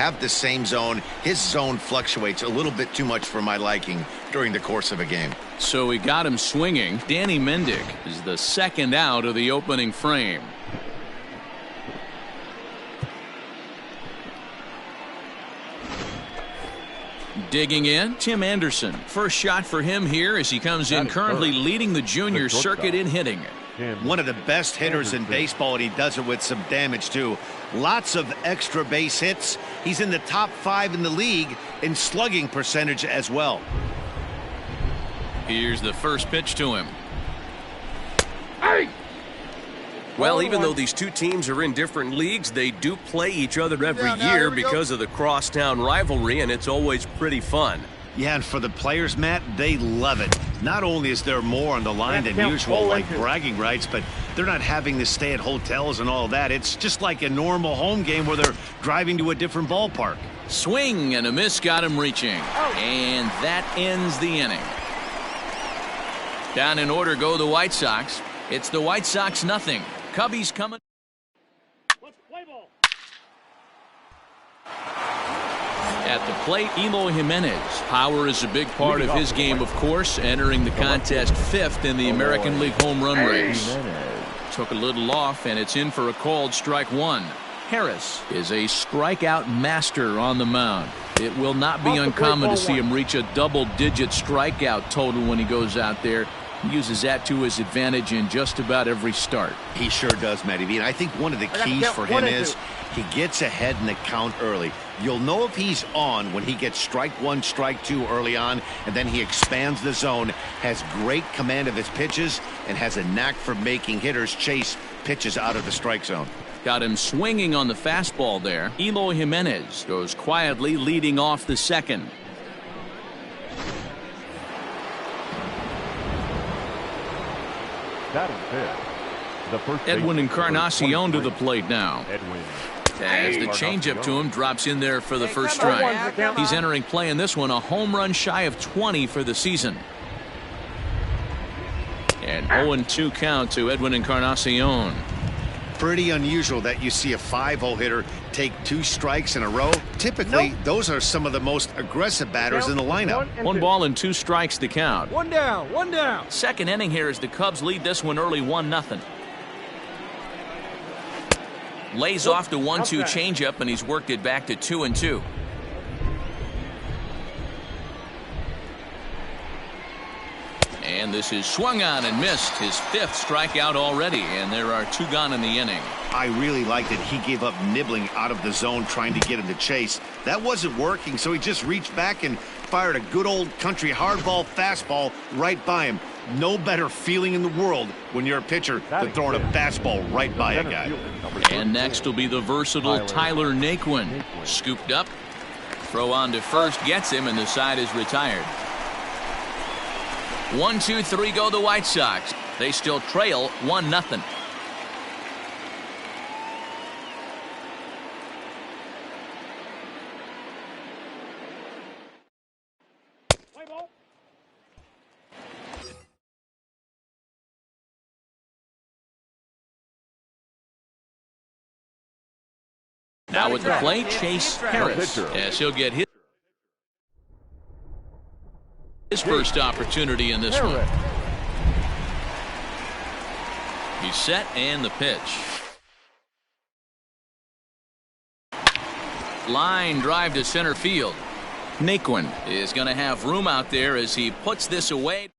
have the same zone. His zone fluctuates a little bit too much for my liking during the course of a game. So he got him swinging. Danny Mendick is the second out of the opening frame. Digging in, Tim Anderson. First shot for him here as he comes in, currently leading the junior circuit in hitting. One of the best hitters in baseball, and he does it with some damage too. Lots of extra base hits. He's in the top 5 in the league in slugging percentage as well. Here's the first pitch to him. Well, even though these two teams are in different leagues, they do play each other every year because of the crosstown rivalry, and it's always pretty fun. Yeah, and for the players, Matt, they love it. Not only is there more on the line than usual, like bragging rights, but they're not having to stay at hotels and all that. It's just like a normal home game where they're driving to a different ballpark. Swing and a miss got him reaching. And that ends the inning. Down in order go the White Sox. It's the White Sox nothing. Cubbies coming. At the plate, Eloy Jimenez. Power is a big part of his game, of course, entering the contest 5th in the American League home run race. Took a little off, and it's in for a called strike 1. Harris is a strikeout master on the mound. It will not be uncommon to see him reach a double-digit strikeout total when he goes out there. He uses that to his advantage in just about every start. He sure does, Matty V. And I think one of the keys for him is he gets ahead in the count early. You'll know if he's on when he gets strike 1, strike 2 early on, and then he expands the zone, has great command of his pitches, and has a knack for making hitters chase pitches out of the strike zone. Got him swinging on the fastball there. Eloy Jimenez goes quietly leading off the second. Edwin Encarnacion to the plate now. As the changeup to him drops in there for the first strike. He's entering play in this one, a home run shy of 20 for the season. And 0-2 count to Edwin Encarnacion. Pretty unusual that you see a 5-hole hitter take 2 strikes in a row. Typically, those are some of the most aggressive batters in the lineup. 1 ball and 2 strikes to count. 1 down, 1 down. Second inning here as the Cubs lead this one early 1-0. Lays off the 1-2 changeup, and he's worked it back to 2-2. And this is swung on and missed. His 5th strikeout already, and there are 2 gone in the inning. I really like that he gave up nibbling out of the zone trying to get him to chase. That wasn't working, so he just reached back and fired a good old country hardball fastball right by him. No better feeling in the world when you're a pitcher than throwing a fastball right by a guy. And next will be the versatile Tyler Naquin. Scooped up. Throw on to first, gets him, and the side is retired. 1-2-3 go the White Sox. They still trail 1-0. Now at the plate, Chase Harris, as he'll get his first opportunity in this one. He's set, and the pitch. Line drive to center field. Naquin is going to have room out there as he puts this away.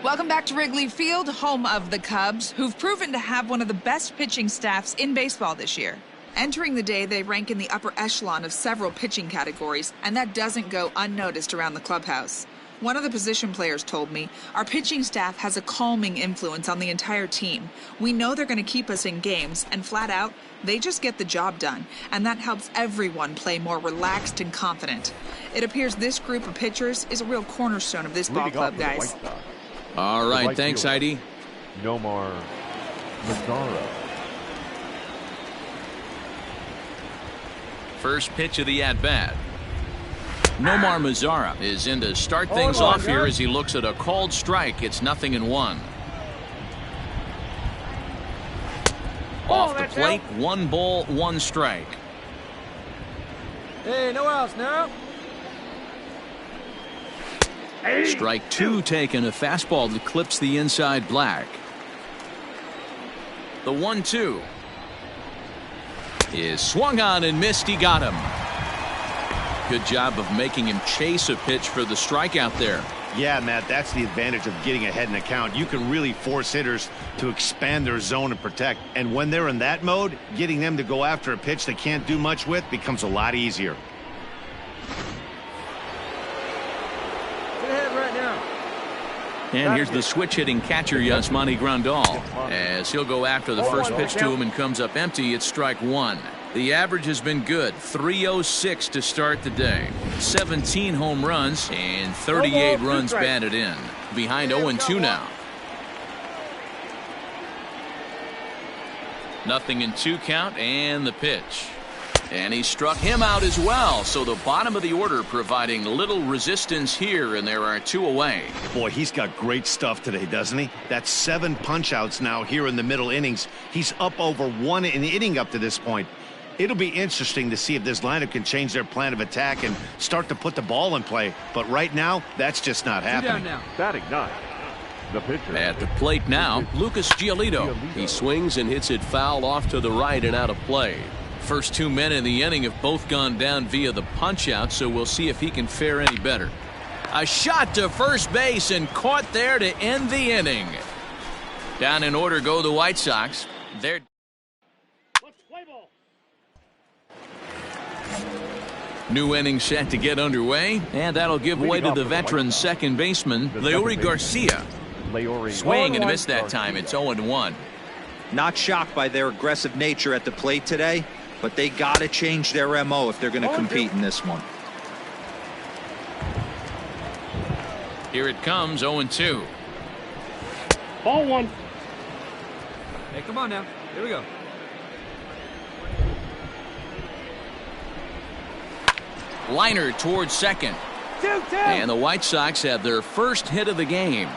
Welcome back to Wrigley Field, home of the Cubs, who've proven to have one of the best pitching staffs in baseball this year. Entering the day, they rank in the upper echelon of several pitching categories, and that doesn't go unnoticed around the clubhouse. One of the position players told me, our pitching staff has a calming influence on the entire team. We know they're going to keep us in games, and flat out, they just get the job done, and that helps everyone play more relaxed and confident. It appears this group of pitchers is a real cornerstone of this ball club, guys. All right, thanks, Heidi. Nomar Mazara. First pitch of the at-bat. Nomar Mazara is in to start things off here as he looks at a called strike. It's 0-1. Off the plate, 1 ball, 1 strike. Hey, no outs now. Strike two taken, a fastball that clips the inside black. The 1-2 is swung on and missed. He got him. Good job of making him chase a pitch for the strikeout there. Yeah, Matt, that's the advantage of getting ahead in the count. You can really force hitters to expand their zone and protect. And when they're in that mode, getting them to go after a pitch they can't do much with becomes a lot easier. Get ahead right now. And here's the switch-hitting catcher, Yasmani Grandal, as he'll go after the first pitch to him and comes up empty. It's strike one. The average has been good, 306 to start the day. 17 home runs and 38 runs batted in. Behind 0-2 now. Nothing in 2 count, and the pitch. And he struck him out as well. So the bottom of the order providing little resistance here, and there are 2 away. Boy, he's got great stuff today, doesn't he? That's 7 punch-outs now here in the middle innings. He's up over 1 an inning up to this point. It'll be interesting to see if this lineup can change their plan of attack and start to put the ball in play. But right now, that's just not happening. Now. Batting 9. The pitcher. At the plate now, Lucas Giolito. He swings and hits it foul off to the right and out of play. First 2 men in the inning have both gone down via the punch-out, so we'll see if he can fare any better. A shot to first base and caught there to end the inning. Down in order go the White Sox. They're new inning set to get underway, and that'll give way to the veteran second baseman, Leury Garcia. Swing and a miss that time. It's 0-1. Not shocked by their aggressive nature at the plate today, but they got to change their MO if they're going to compete in this one. Here it comes, 0-2. Ball 1. Hey, come on now. Here we go. Liner towards second. 2-2. And the White Sox have their first hit of the game.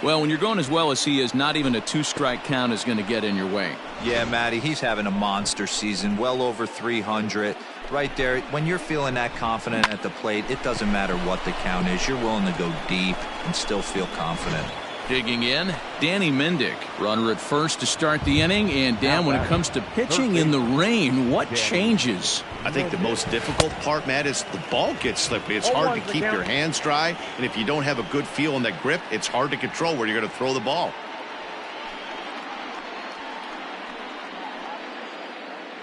Well, when you're going as well as he is, not even a 2-strike count is going to get in your way. Yeah, Matty, he's having a monster season, well over 300. Right there, when you're feeling that confident at the plate, it doesn't matter what the count is. You're willing to go deep and still feel confident. Digging in, Danny Mendick. Runner at first to start the inning. And Dan, when it comes to pitching in the rain, what changes? I think the most difficult part, Matt, is the ball gets slippery. It's hard to keep your hands dry, and if you don't have a good feel in that grip, it's hard to control where you're going to throw the ball.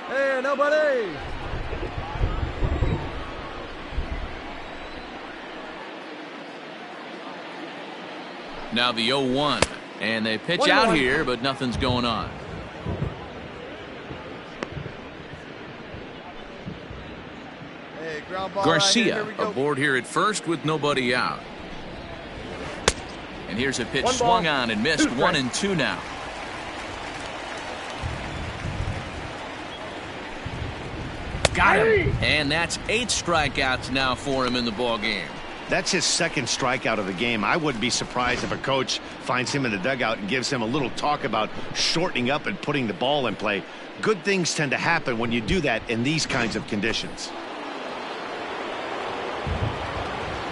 Hey, nobody. Now the 0-1. And they pitch out here, but nothing's going on. Hey, ground ball Garcia right here. aboard here at first with nobody out. And here's a pitch swung on and missed. 1-2 now. Got him. And that's 8 strikeouts now for him in the ball game. That's his second strikeout of the game. I wouldn't be surprised if a coach finds him in the dugout and gives him a little talk about shortening up and putting the ball in play. Good things tend to happen when you do that in these kinds of conditions.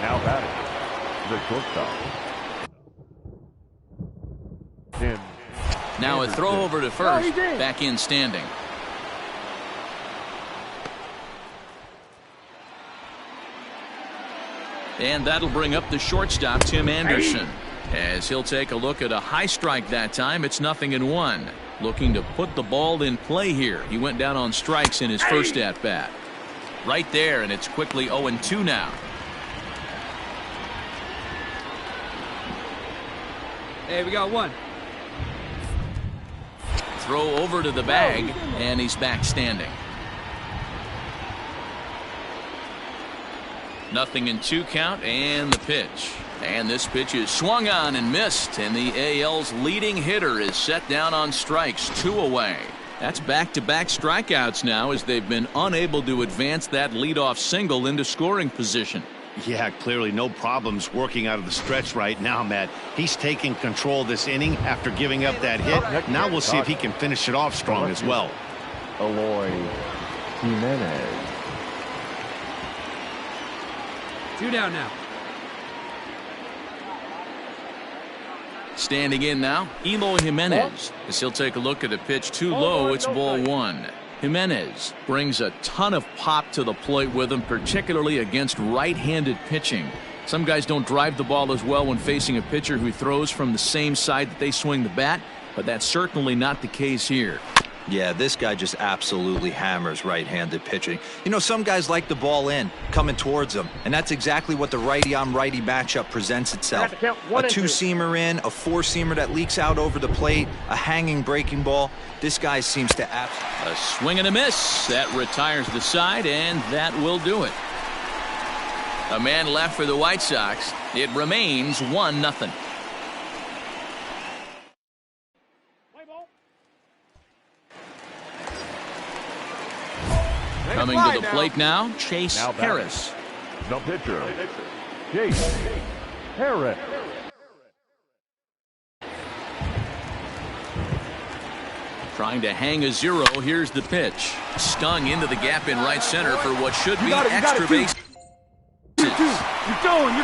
Now batting. The shortstop. Tim. Now a throw over to first. Back in standing. And that'll bring up the shortstop, Tim Anderson. As he'll take a look at a high strike that time. It's 0-1. Looking to put the ball in play here. He went down on strikes in his first at-bat. Right there, and it's quickly 0-2 now. Hey, we got 1. Throw over to the bag, and he's back standing. Nothing in 2 count, and the pitch. And this pitch is swung on and missed, and the AL's leading hitter is set down on strikes, 2 away. That's back-to-back strikeouts now as they've been unable to advance that leadoff single into scoring position. Yeah, clearly no problems working out of the stretch right now, Matt. He's taking control this inning after giving up that hit. Now we'll see if he can finish it off strong as well. Aloy Jimenez. 2 down now. Standing in now, Eloy Jimenez. As he'll take a look at a pitch too low, it's ball 1. Jimenez brings a ton of pop to the plate with him, particularly against right-handed pitching. Some guys don't drive the ball as well when facing a pitcher who throws from the same side that they swing the bat, but that's certainly not the case here. Yeah, this guy just absolutely hammers right-handed pitching. You know, some guys like the ball in, coming towards them, and that's exactly what the righty-on-righty matchup presents itself. A two-seamer in, a four-seamer that leaks out over the plate, a hanging breaking ball. This guy seems to A swing and a miss. That retires the side, and that will do it. A man left for the White Sox. It remains 1-0. Coming to the plate now, Chase Harris. The pitcher, Chase Harris. Trying to hang a 0. Here's the pitch. Stung into the gap in right center for what should be extra base. You're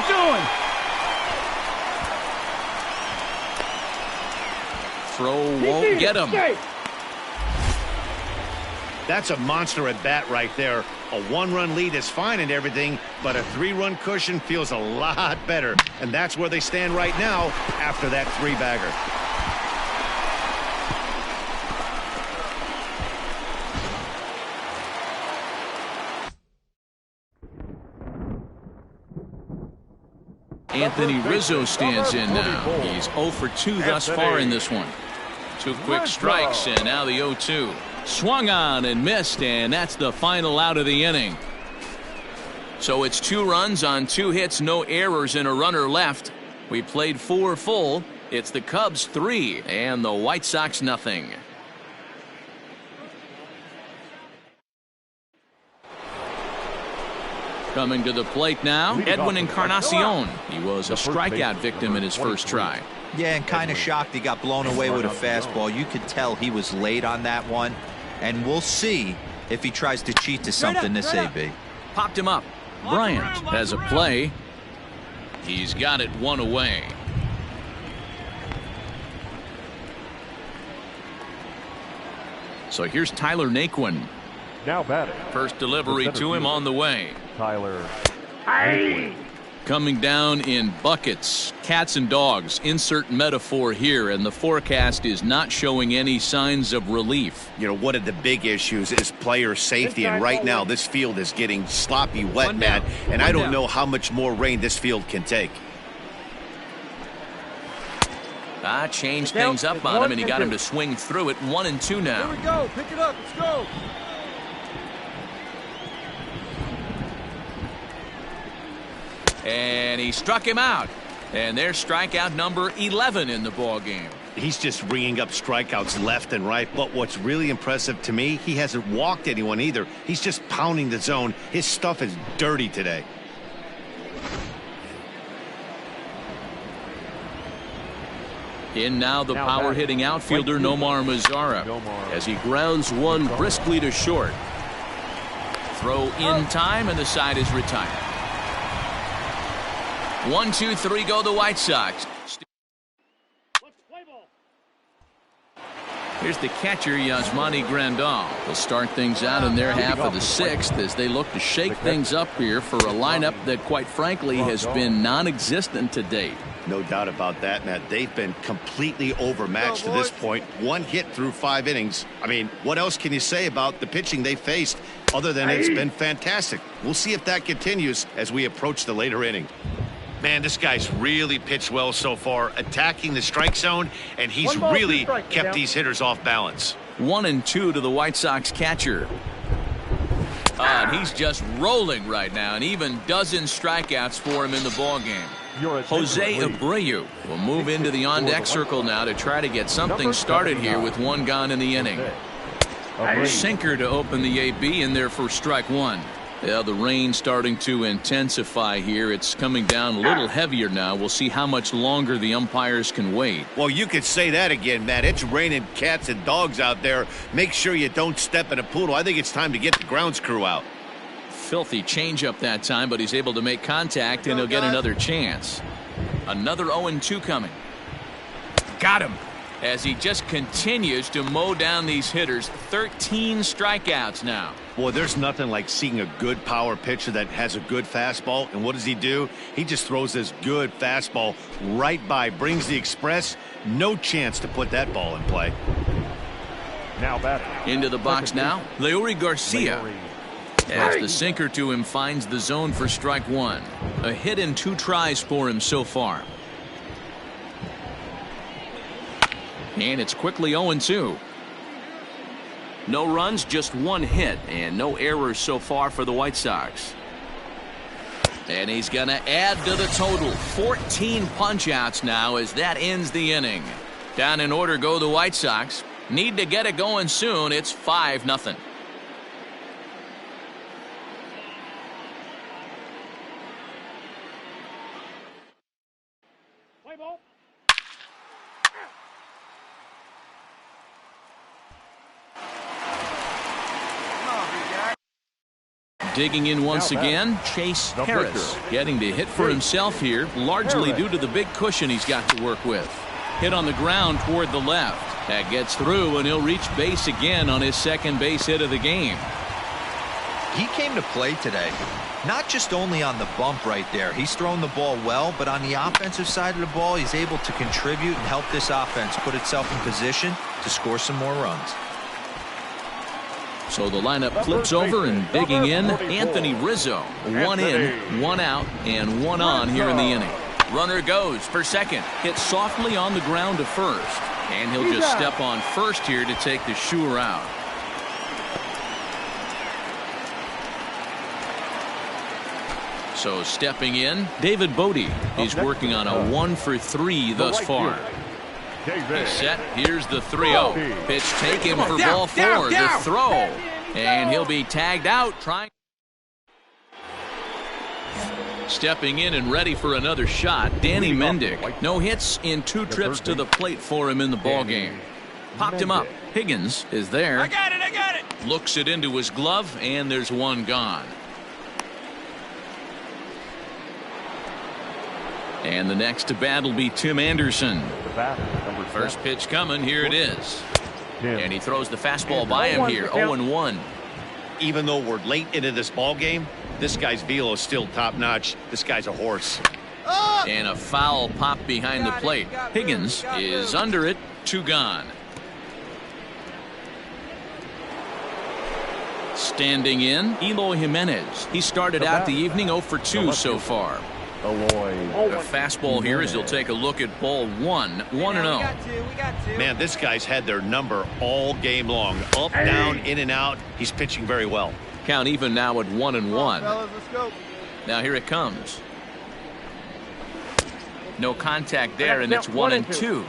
doing. Throw won't get him. That's a monster at bat right there. A 1-run lead is fine and everything, but a 3-run cushion feels a lot better. And that's where they stand right now after that 3-bagger. Anthony Rizzo stands in now. He's 0 for 2 thus far in this one. 2 quick strikes, and now the 0-2. Swung on and missed, and that's the final out of the inning. So it's 2 runs on 2 hits, no errors, and a runner left. We played 4 full. It's the Cubs 3 and the White Sox nothing. Coming to the plate now, Edwin Encarnacion. He was a strikeout victim in his first try. Yeah, and kind of shocked he got blown away with a fastball. You could tell he was late on that one. And we'll see if he tries to cheat to something this AB. Popped him up. Bryant has a play. He's got it 1 away. So here's Tyler Naquin. Now batting. First delivery to him on the way. Tyler. Coming down in buckets, cats and dogs, insert metaphor here, and the forecast is not showing any signs of relief. You know, one of the big issues is player safety, and right now this field is getting sloppy wet, Matt, and I don't know how much more rain this field can take. Changed things up on him, and he got him to swing through it. 1-2 now. Here we go. Pick it up. Let's go. And he struck him out. And there's strikeout number 11 in the ball game. He's just ringing up strikeouts left and right, but what's really impressive to me, he hasn't walked anyone either. He's just pounding the zone. His stuff is dirty today. In now the power-hitting outfielder Nomar Mazara as he grounds one briskly to short. Throw in time, and the side is retired. 1, 2, 3 go the White Sox. Here's the catcher, Yasmani Grandal. They'll start things out in their half of the 6th as they look to shake things up here for a lineup that, quite frankly, has been non-existent to date. No doubt about that, Matt. They've been completely overmatched to this point. 1 hit through 5 innings. I mean, what else can you say about the pitching they faced other than it's been fantastic? We'll see if that continues as we approach the later inning. Man, this guy's really pitched well so far, attacking the strike zone, and he's really kept these hitters off balance. 1-2 to the White Sox catcher. And he's just rolling right now, and even dozen strikeouts for him in the ballgame. Jose Abreu will move into the on-deck circle now to try to get something started here with 1 gone in the inning. Sinker to open the AB in there for strike 1. Yeah, the rain starting to intensify here. It's coming down a little heavier now. We'll see how much longer the umpires can wait. Well, you could say that again, Matt. It's raining cats and dogs out there. Make sure you don't step in a poodle. I think it's time to get the grounds crew out. Filthy changeup that time, but he's able to make contact, and he'll get another chance. Another 0-2 coming. Got him. As he just continues to mow down these hitters. 13 strikeouts now. Boy, there's nothing like seeing a good power pitcher that has a good fastball. And what does he do? He just throws this good fastball right by, brings the express. No chance to put that ball in play. Now batting. Into the box now, Leury Garcia. As the sinker to him finds the zone for strike one. A hit in 2 tries for him so far. And it's quickly 0-2. No runs, just 1 hit, and no errors so far for the White Sox. And he's going to add to the total. 14 punch-outs now as that ends the inning. Down in order go the White Sox. Need to get it going soon. It's 5-0. Digging in once again, Chase Harris getting to hit for himself here, largely due to the big cushion he's got to work with. Hit on the ground toward the left. That gets through, and he'll reach base again on his second base hit of the game. He came to play today, not just only on the bump right there. He's thrown the ball well, but on the offensive side of the ball, he's able to contribute and help this offense put itself in position to score some more runs. So the lineup flips over, and digging in, Anthony Rizzo. 1 in, 1 out, and 1 on here in the inning. Runner goes for second. Hit softly on the ground to first. And he'll just step on first here to take the Shure out. So stepping in, David Bodie. He's working on a 1-for-3 thus far. He's set. Here's the 3-0. Pitch taken for ball 4. The throw. And he'll be tagged out. Stepping in and ready for another shot, Danny Mendick. No hits in 2 trips to the plate for him in the ballgame. Popped him up. Higgins is there. I got it. Looks it into his glove, and there's 1 gone. And the next to bat will be Tim Anderson. First pitch coming. Here it is. And he throws the fastball by him here. 0-1. Even though we're late into this ball game, this guy's velo is still top notch. This guy's a horse. And a foul pop behind the plate. Higgins is under it. 2 gone. Standing in, Eloy Jimenez. He started out the evening 0-for-2 so far. A fastball here as he'll take a look at ball 1. 1-0. Man, this guy's had their number all game long. Up, down, in and out. He's pitching very well. Count even now at 1-1. Now here it comes. No contact there, and it's 1-2.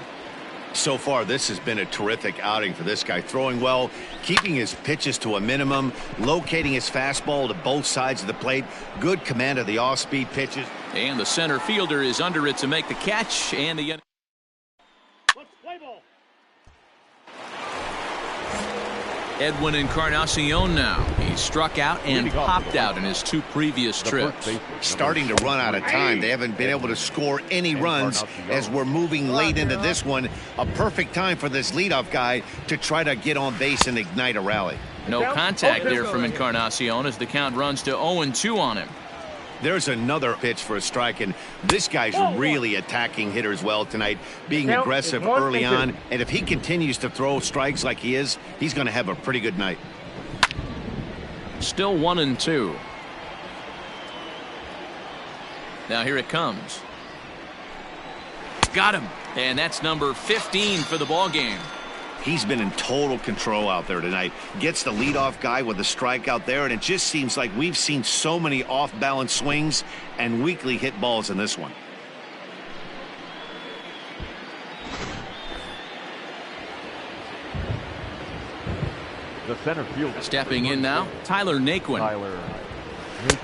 So far, this has been a terrific outing for this guy. Throwing well, keeping his pitches to a minimum, locating his fastball to both sides of the plate. Good command of the off-speed pitches. And the center fielder is under it to make the catch. And the Edwin Encarnacion now. He struck out and popped out in his 2 previous trips. Starting to run out of time. They haven't been able to score any runs as we're moving late into this one. A perfect time for this leadoff guy to try to get on base and ignite a rally. No contact there from Encarnacion as the count runs to 0-2 on him. There's another pitch for a strike, and this guy's really attacking hitters well tonight, being aggressive early on. And if he continues to throw strikes like he is, he's going to have a pretty good night. Still 1-2. Now here it comes. Got him. And that's number 15 for the ball game. He's been in total control out there tonight. Gets the leadoff guy with a strikeout there, and it just seems like we've seen so many off-balance swings and weakly hit balls in this one. The center fielder. Stepping in now, Tyler Naquin.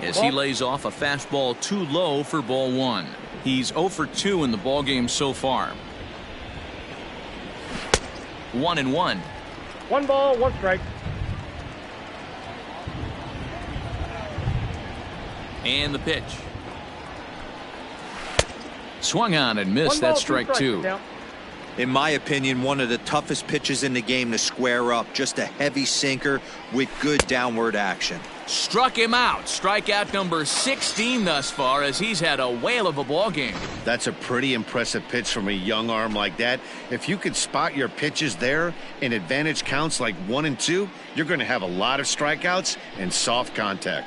as he lays off a fastball too low for ball one. He's 0 for 2 in the ball game so far. 1-1. 1 ball, 1 strike. And the pitch. Swung on and missed. That strike two. In my opinion, one of the toughest pitches in the game to square up. Just a heavy sinker with good downward action. Struck him out. Strikeout number 16 thus far, as he's had a whale of a ball game. That's a pretty impressive pitch from a young arm like that. If you could spot your pitches there in advantage counts like 1 and 2, you're going to have a lot of strikeouts and soft contact.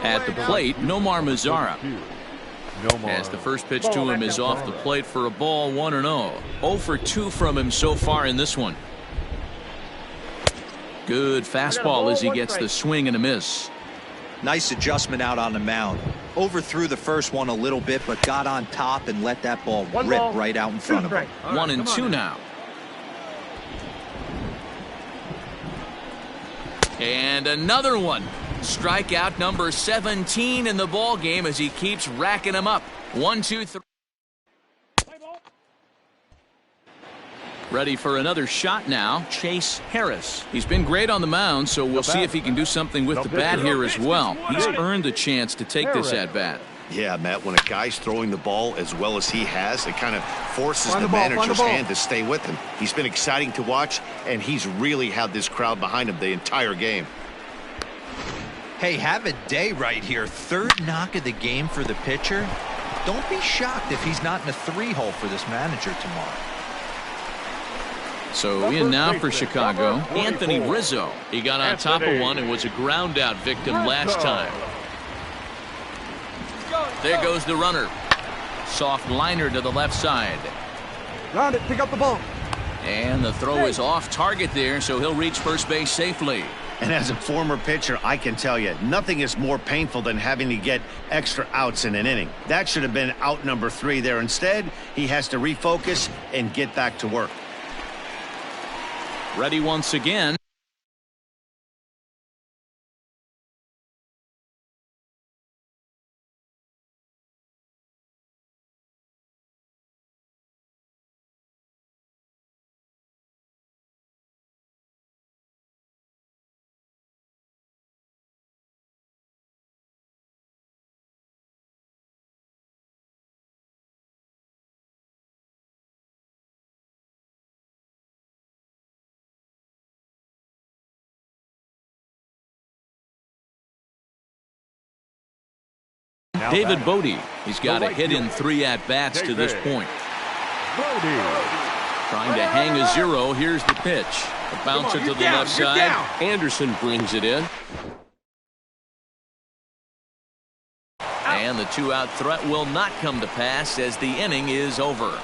At the plate, Nomar Mazara. As the first pitch to him is off the plate for a ball, 1-0. 0 for 2 from him so far in this one. Good fastball as he gets the swing and a miss. Nice adjustment out on the mound. Overthrew the first one a little bit, but got on top and let that ball rip right out in front of him. 1-2 now. And another one. Strikeout number 17 in the ball game as he keeps racking them up. 1, 2, 3. Ready for another shot now, Chase Harris. He's been great on the mound, so we'll see if he can do something with the bat here as well. He's earned the chance to take this at bat. Yeah, Matt, when a guy's throwing the ball as well as he has, it kind of forces the manager's hand to stay with him. He's been exciting to watch, and he's really had this crowd behind him the entire game. Hey, have a day right here. Third knock of the game for the pitcher. Don't be shocked if he's not in a 3-hole for this manager tomorrow. So in now for Chicago, Anthony Rizzo. He got on top of one and was a ground out victim last time. There goes the runner. Soft liner to the left side. Round it, pick up the ball. And the throw is off target there, so he'll reach first base safely. And as a former pitcher, I can tell you, nothing is more painful than having to get extra outs in an inning. That should have been out number 3 there. Instead, he has to refocus and get back to work. Ready once again. David Bodie. He's got a hit in 3 at-bats to this point. Trying to hang a 0. Here's the pitch. A bouncer to the left side. Anderson brings it in. And the 2-out threat will not come to pass as the inning is over.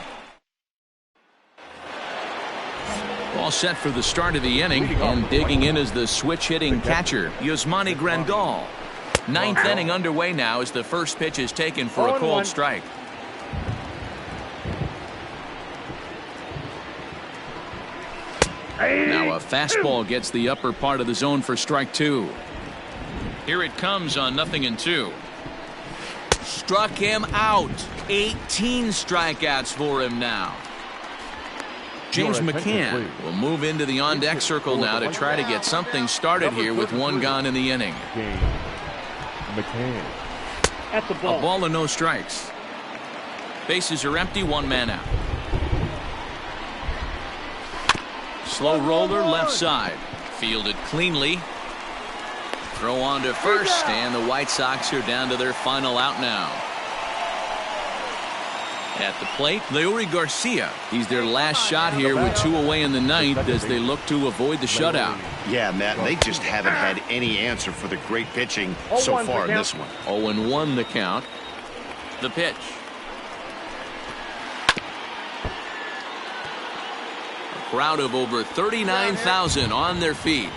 All set for the start of the inning, and digging in is the switch-hitting catcher, Yasmani Grandal. 9th inning underway now as the first pitch is taken for a called strike. Now a fastball gets the upper part of the zone for strike 2. Here it comes on 0-2. Struck him out. 18 strikeouts for him now. James McCann will move into the on-deck circle now to try to get something started here with 1 gone in the inning. That's a ball. A ball and no strikes. Bases are empty, 1 man out. Slow roller left side. Fielded cleanly. Throw on to first, and the White Sox are down to their final out now. At the plate, Leury Garcia. He's their last shot here with 2 away in the 9th as they look to avoid the shutout. Yeah, Matt, they just haven't had any answer for the great pitching so far in this one. 0-1 the count. The pitch. A crowd of over 39,000 on their feet.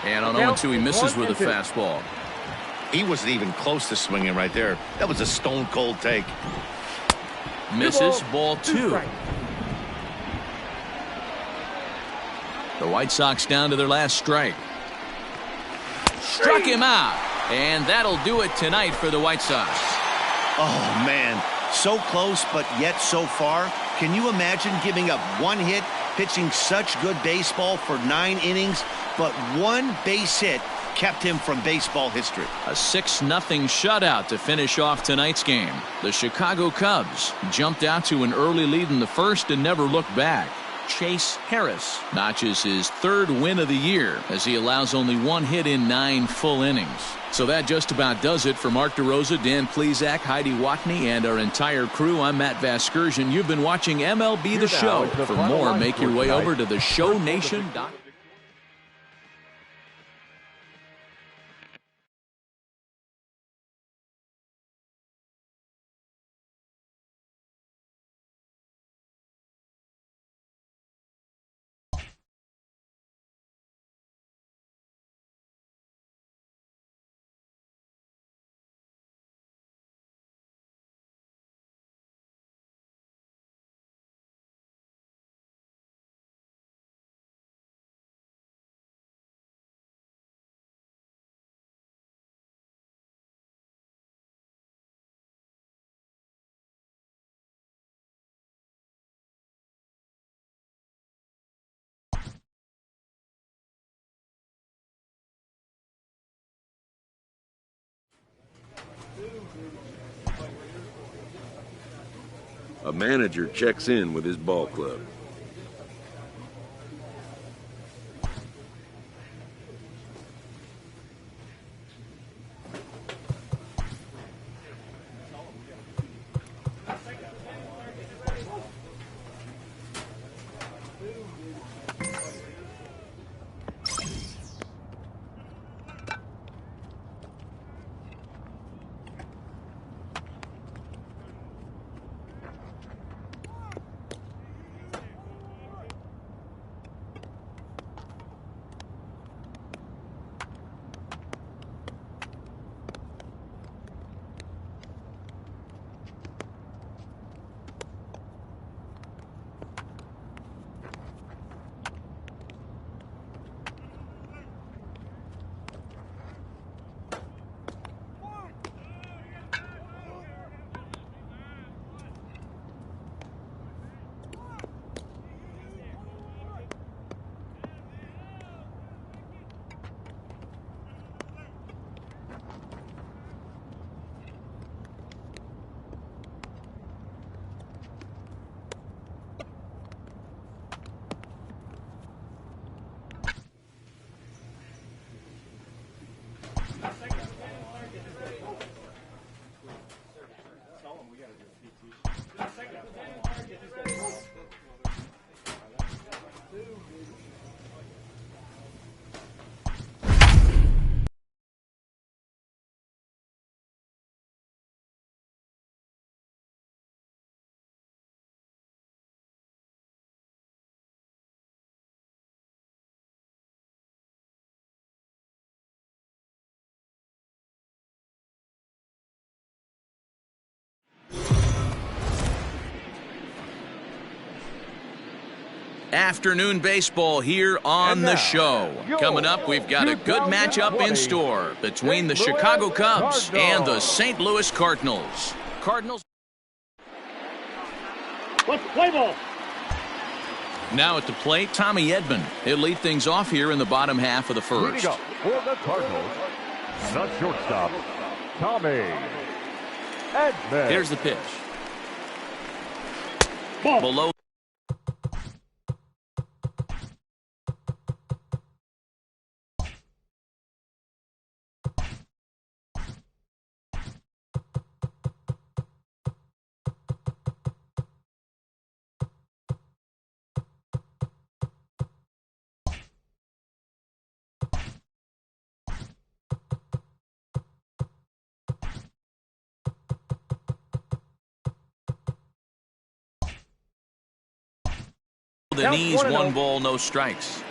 And on 0-2, he misses with a fastball. He wasn't even close to swinging right there. That was a stone-cold take. Misses, ball 2. The White Sox down to their last strike. Struck him out. And that'll do it tonight for the White Sox. Oh, man. So close, but yet so far. Can you imagine giving up one hit, pitching such good baseball for 9 innings, but one base hit kept him from baseball history? A 6-0 shutout to finish off tonight's game. The Chicago Cubs jumped out to an early lead in the first and never looked back. Chase Harris notches his 3rd win of the year as he allows only 1 hit in 9 full innings. So that just about does it for Mark DeRosa, Dan Plesac, Heidi Watney, and our entire crew. I'm Matt Vasgersian. You've been watching MLB The Show. For more, make your way over to theshownation.com. A manager checks in with his ball club. Afternoon baseball here on the show. Coming up, we've got a good matchup in store between the Chicago Cubs and the St. Louis Cardinals. Let's play ball. Now at the plate, Tommy Edman. He'll lead things off here in the bottom half of the first. Leading up for the Cardinals, the shortstop, Tommy Edman. Here's the pitch. Ball. Below. The knees, 1 ball, no strikes.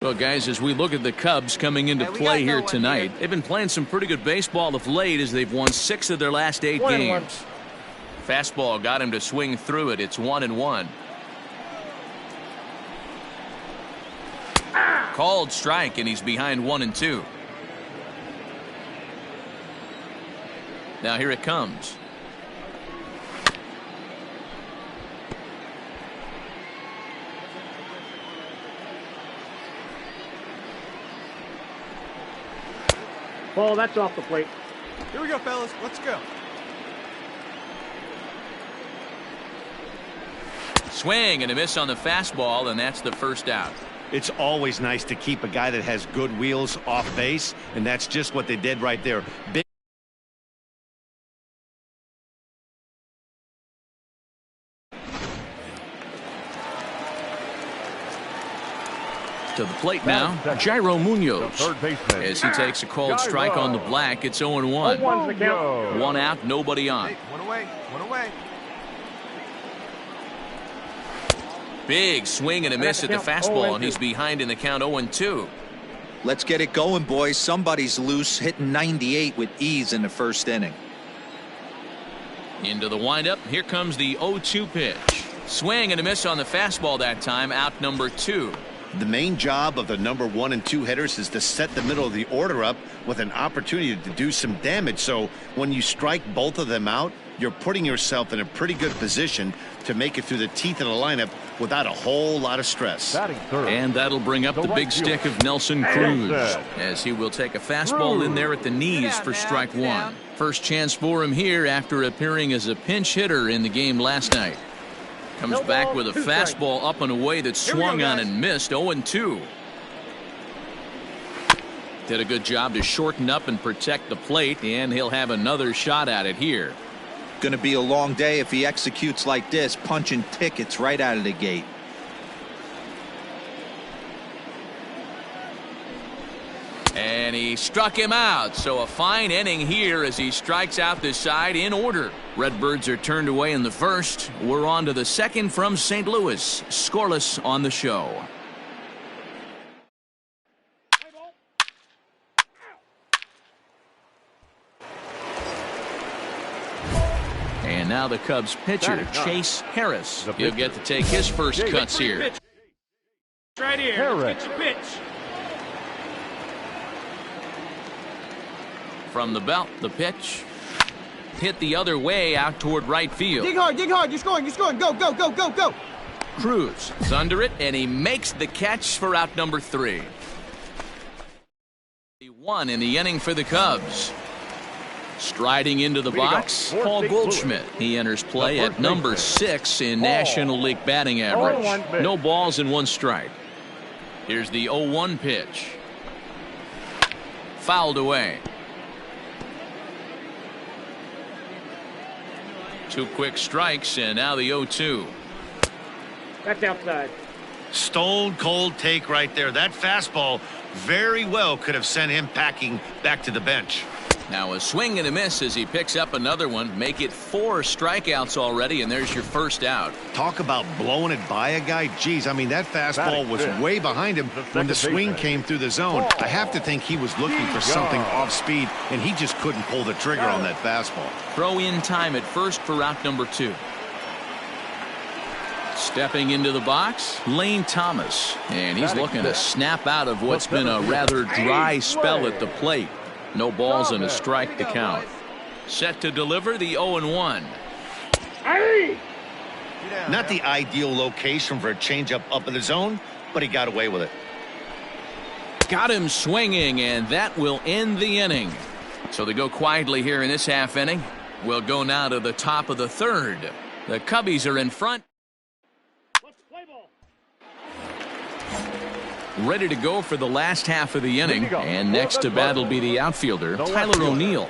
Well, guys, as we look at the Cubs coming into play here tonight, they've been playing some pretty good baseball of late as they've won 6 of their last 8 games. Fastball got him to swing through it. It's 1-1. Called strike, and he's behind 1-2. Now here it comes. Ball, that's off the plate. Here we go, fellas. Let's go. Swing and a miss on the fastball, and that's the first out. It's always nice to keep a guy that has good wheels off base, and that's just what they did right there. Big to the plate now, Jairo Munoz. As he takes a called strike on the black, it's 0-1. 1 out, nobody on. Hey, one away. One away. Big swing and a miss at the fastball, and he's behind in the count 0-2. Let's get it going, boys. Somebody's loose, hitting 98 with ease in the first inning. Into the windup. Here comes the 0-2 pitch. Swing and a miss on the fastball that time, out number 2. The main job of the number 1 and 2 hitters is to set the middle of the order up with an opportunity to do some damage. So when you strike both of them out, you're putting yourself in a pretty good position to make it through the teeth of the lineup without a whole lot of stress. And that'll bring up the big stick of Nelson Cruz, as he will take a fastball in there at the knees for strike 1. First chance for him here after appearing as a pinch hitter in the game last night. Comes back with a fastball up and away that swung on and missed. 0-2. Did a good job to shorten up and protect the plate, and he'll have another shot at it here. Going to be a long day if he executes like this, punching tickets right out of the gate. And he struck him out, so a fine inning here as he strikes out this side in order. Redbirds are turned away in the first. We're on to the second from St. Louis. Scoreless on the show. And now the Cubs pitcher, Chase Harris. He'll get to take his first cuts here. Right here. Harris. Pitch, pitch. From the belt, the pitch. Hit the other way out toward right field. Dig hard, you're scoring, go, go, go, go, go. Cruz is under it, and he makes the catch for out number 3. 1 in the inning for the Cubs. Striding into the box, Paul Goldschmidt. He enters play at number 6 in National League batting average. No balls and 1 strike. Here's the 0-1 pitch. Fouled away. 2 quick strikes, and now the 0-2. That's outside. Stone cold take right there. That fastball very well could have sent him packing back to the bench. Now a swing and a miss as he picks up another one. Make it 4 strikeouts already, and there's your first out. Talk about blowing it by a guy. Geez, I mean, that fastball was way behind him when the swing came through the zone. I have to think he was looking for something off speed, and he just couldn't pull the trigger on that fastball. Throw in time at first for out number 2. Stepping into the box, Lane Thomas, and he's looking to snap out of what's been a rather dry spell at the plate. No balls and a strike to count. Set to deliver the 0-1. Not the ideal location for a changeup up in the zone, but he got away with it. Got him swinging, and that will end the inning. So they go quietly here in this half inning. We'll go now to the top of the 3rd. The Cubbies are in front. Ready to go for the last half of the inning, and next to bat will be the outfielder, Tyler O'Neill.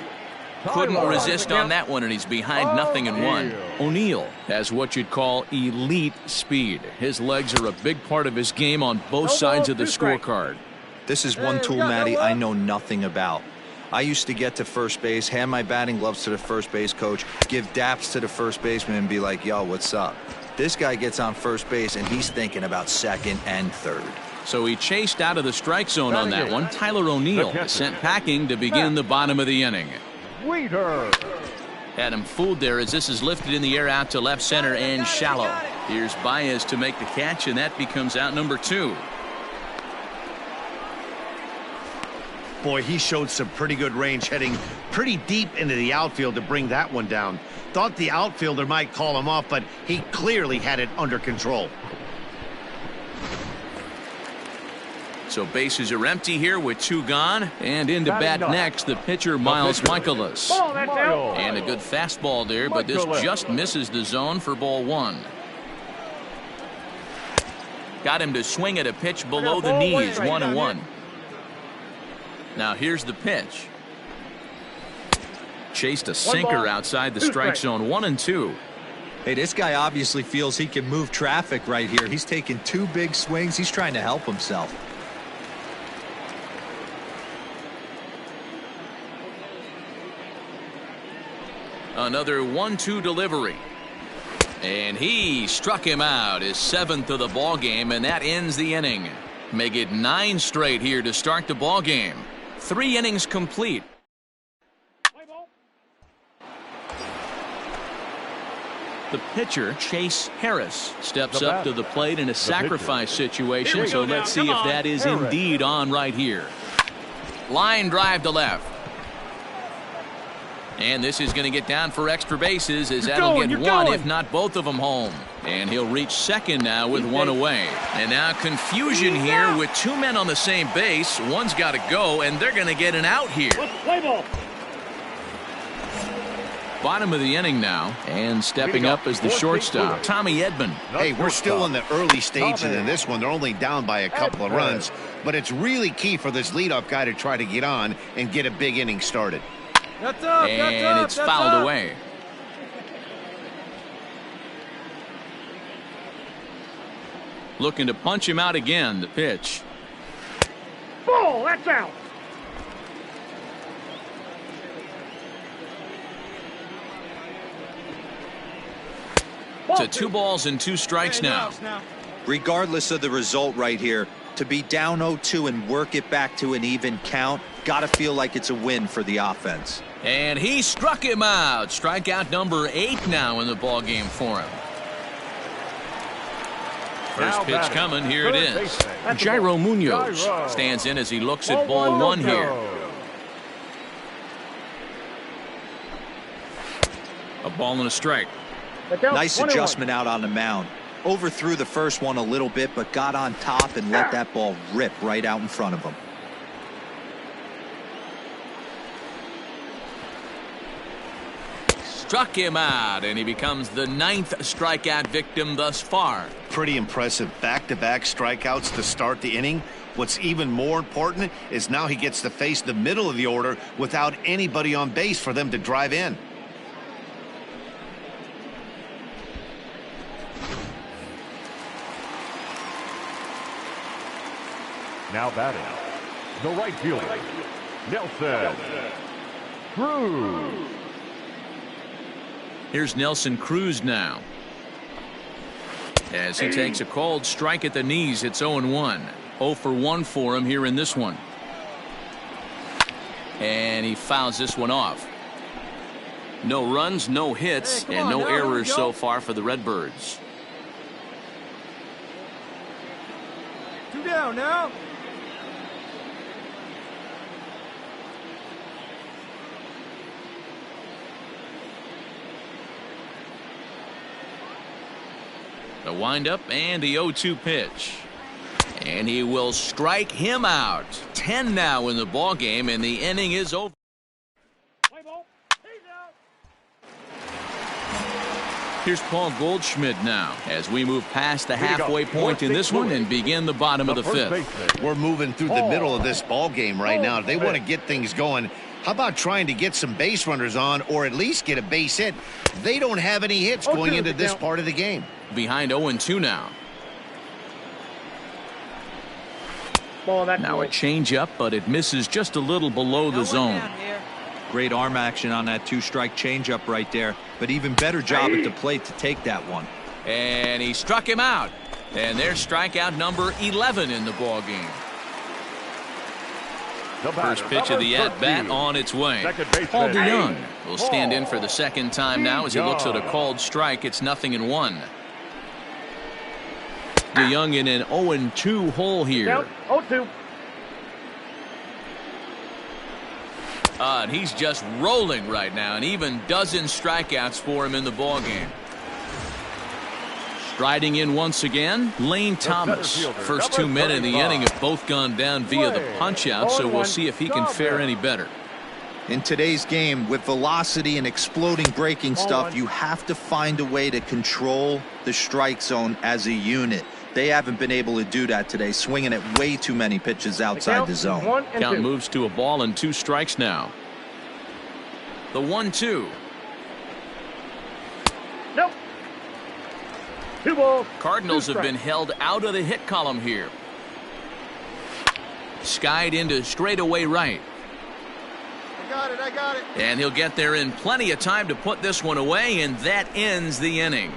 Couldn't resist on that one, and he's behind 0-1. O'Neill has what you'd call elite speed. His legs are a big part of his game on both sides of the scorecard. This is one tool, Matty, I know nothing about. I used to get to first base, hand my batting gloves to the first base coach, give daps to the first baseman, and be like, yo, what's up? This guy gets on first base, and he's thinking about second and third. So he chased out of the strike zone on that one. Tyler O'Neill is sent packing to begin the bottom of the inning. Had him fooled there as this is lifted in the air out to left center and shallow. Here's Baez to make the catch, and that becomes out number 2. Boy, he showed some pretty good range, heading pretty deep into the outfield to bring that one down. Thought the outfielder might call him off, but he clearly had it under control. So bases are empty here with 2 gone. And into bat next, the pitcher, Miles Michaelis. And a good fastball there, but this just misses the zone for ball 1. Got him to swing at a pitch below the knees, 1-1. Now here's the pitch. Chased a sinker outside the strike zone, 1-2. Hey, this guy obviously feels he can move traffic right here. He's taking 2 big swings. He's trying to help himself. Another 1-2 delivery. And he struck him out, his 7th of the ball game, and that ends the inning. Make it 9 straight here to start the ball game. 3 innings complete. The pitcher, Chase Harris, steps up to the plate in a sacrifice situation, so let's see if that is indeed on right here. Line drive to left. And this is going to get down for extra bases, as that'll get 1, if not both of them, home. And he'll reach second now with 1 away. And now confusion here with 2 men on the same base. One's got to go, and they're going to get an out here. Bottom of the inning now, and stepping up as the shortstop, Tommy Edman. Hey, we're still in the early stages in this one. They're only down by a couple of runs, but it's really key for this leadoff guy to try to get on and get a big inning started. And it's fouled away. Looking to punch him out again. The pitch. Ball, that's out. To 2 balls and 2 strikes now. Regardless of the result right here, to be down 0-2 and work it back to an even count, gotta feel like it's a win for the offense. And he struck him out. Strikeout number 8 now in the ball game for him. First pitch coming. Here it is. Jairo Munoz stands in as he looks at ball 1 here. A ball and a strike. Nice adjustment out on the mound. Overthrew the first one a little bit, but got on top and let that ball rip right out in front of him. Struck him out, and he becomes the 9th strikeout victim thus far. Pretty impressive back-to-back strikeouts to start the inning. What's even more important is now he gets to face the middle of the order without anybody on base for them to drive in. Now batting, the right fielder, Nelson Cruz. Here's Nelson Cruz now. As he takes a called strike at the knees, it's 0-1. 0 for 1 for him here in this one. And he fouls this one off. No runs, no hits, and no errors so far for the Redbirds. 2 down now. The windup and the 0-2 pitch. And he will strike him out. 10 now in the ball game, and the inning is over. Here's Paul Goldschmidt now as we move past the halfway point in this one and begin the bottom of the 5th. We're moving through the middle of this ball game right now. If they want to get things going, how about trying to get some base runners on or at least get a base hit? They don't have any hits going into this part of the game. Behind 0-2 now. Now a changeup, but it misses just a little below the zone. Great arm action on that 2-strike changeup right there, but even better job at the plate to take that one. And he struck him out. And there's strikeout number 11 in the ball game. First pitch of the at-bat on its way. Paul DeYoung will stand in for the second time now as he looks at a called strike. It's 0-1. DeYoung in an 0-2 hole here. 0-2. And he's just rolling right now, and even dozen strikeouts for him in the ball game. Striding in once again, Lane Thomas. First 2 men in the inning have both gone down via the punch-out, so we'll see if he can fare any better. In today's game, with velocity and exploding breaking stuff, you have to find a way to control the strike zone as a unit. They haven't been able to do that today, swinging at way too many pitches outside the zone. Count moves to a ball and 2 strikes now. The 1-2. Nope. 2 balls. Cardinals have been held out of the hit column here. Skied into straightaway right. I got it. And he'll get there in plenty of time to put this one away, and that ends the inning.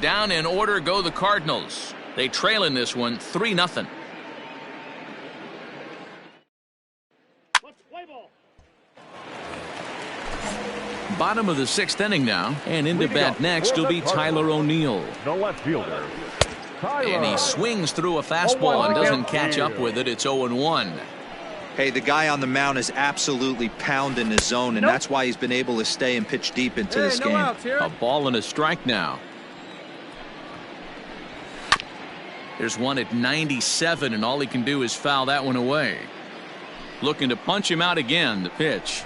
Down in order go the Cardinals. They trail in this one 3-0. Let's play ball. Bottom of the 6th inning now, and into bat next will be Tyler O'Neill. The left fielder, And he swings through a fastball and doesn't catch up with it. It's 0-1. Hey, the guy on the mound is absolutely pounding the zone, and that's why he's been able to stay and pitch deep into this game. A ball and a strike now. There's one at 97, and all he can do is foul that one away. Looking to punch him out again. The pitch.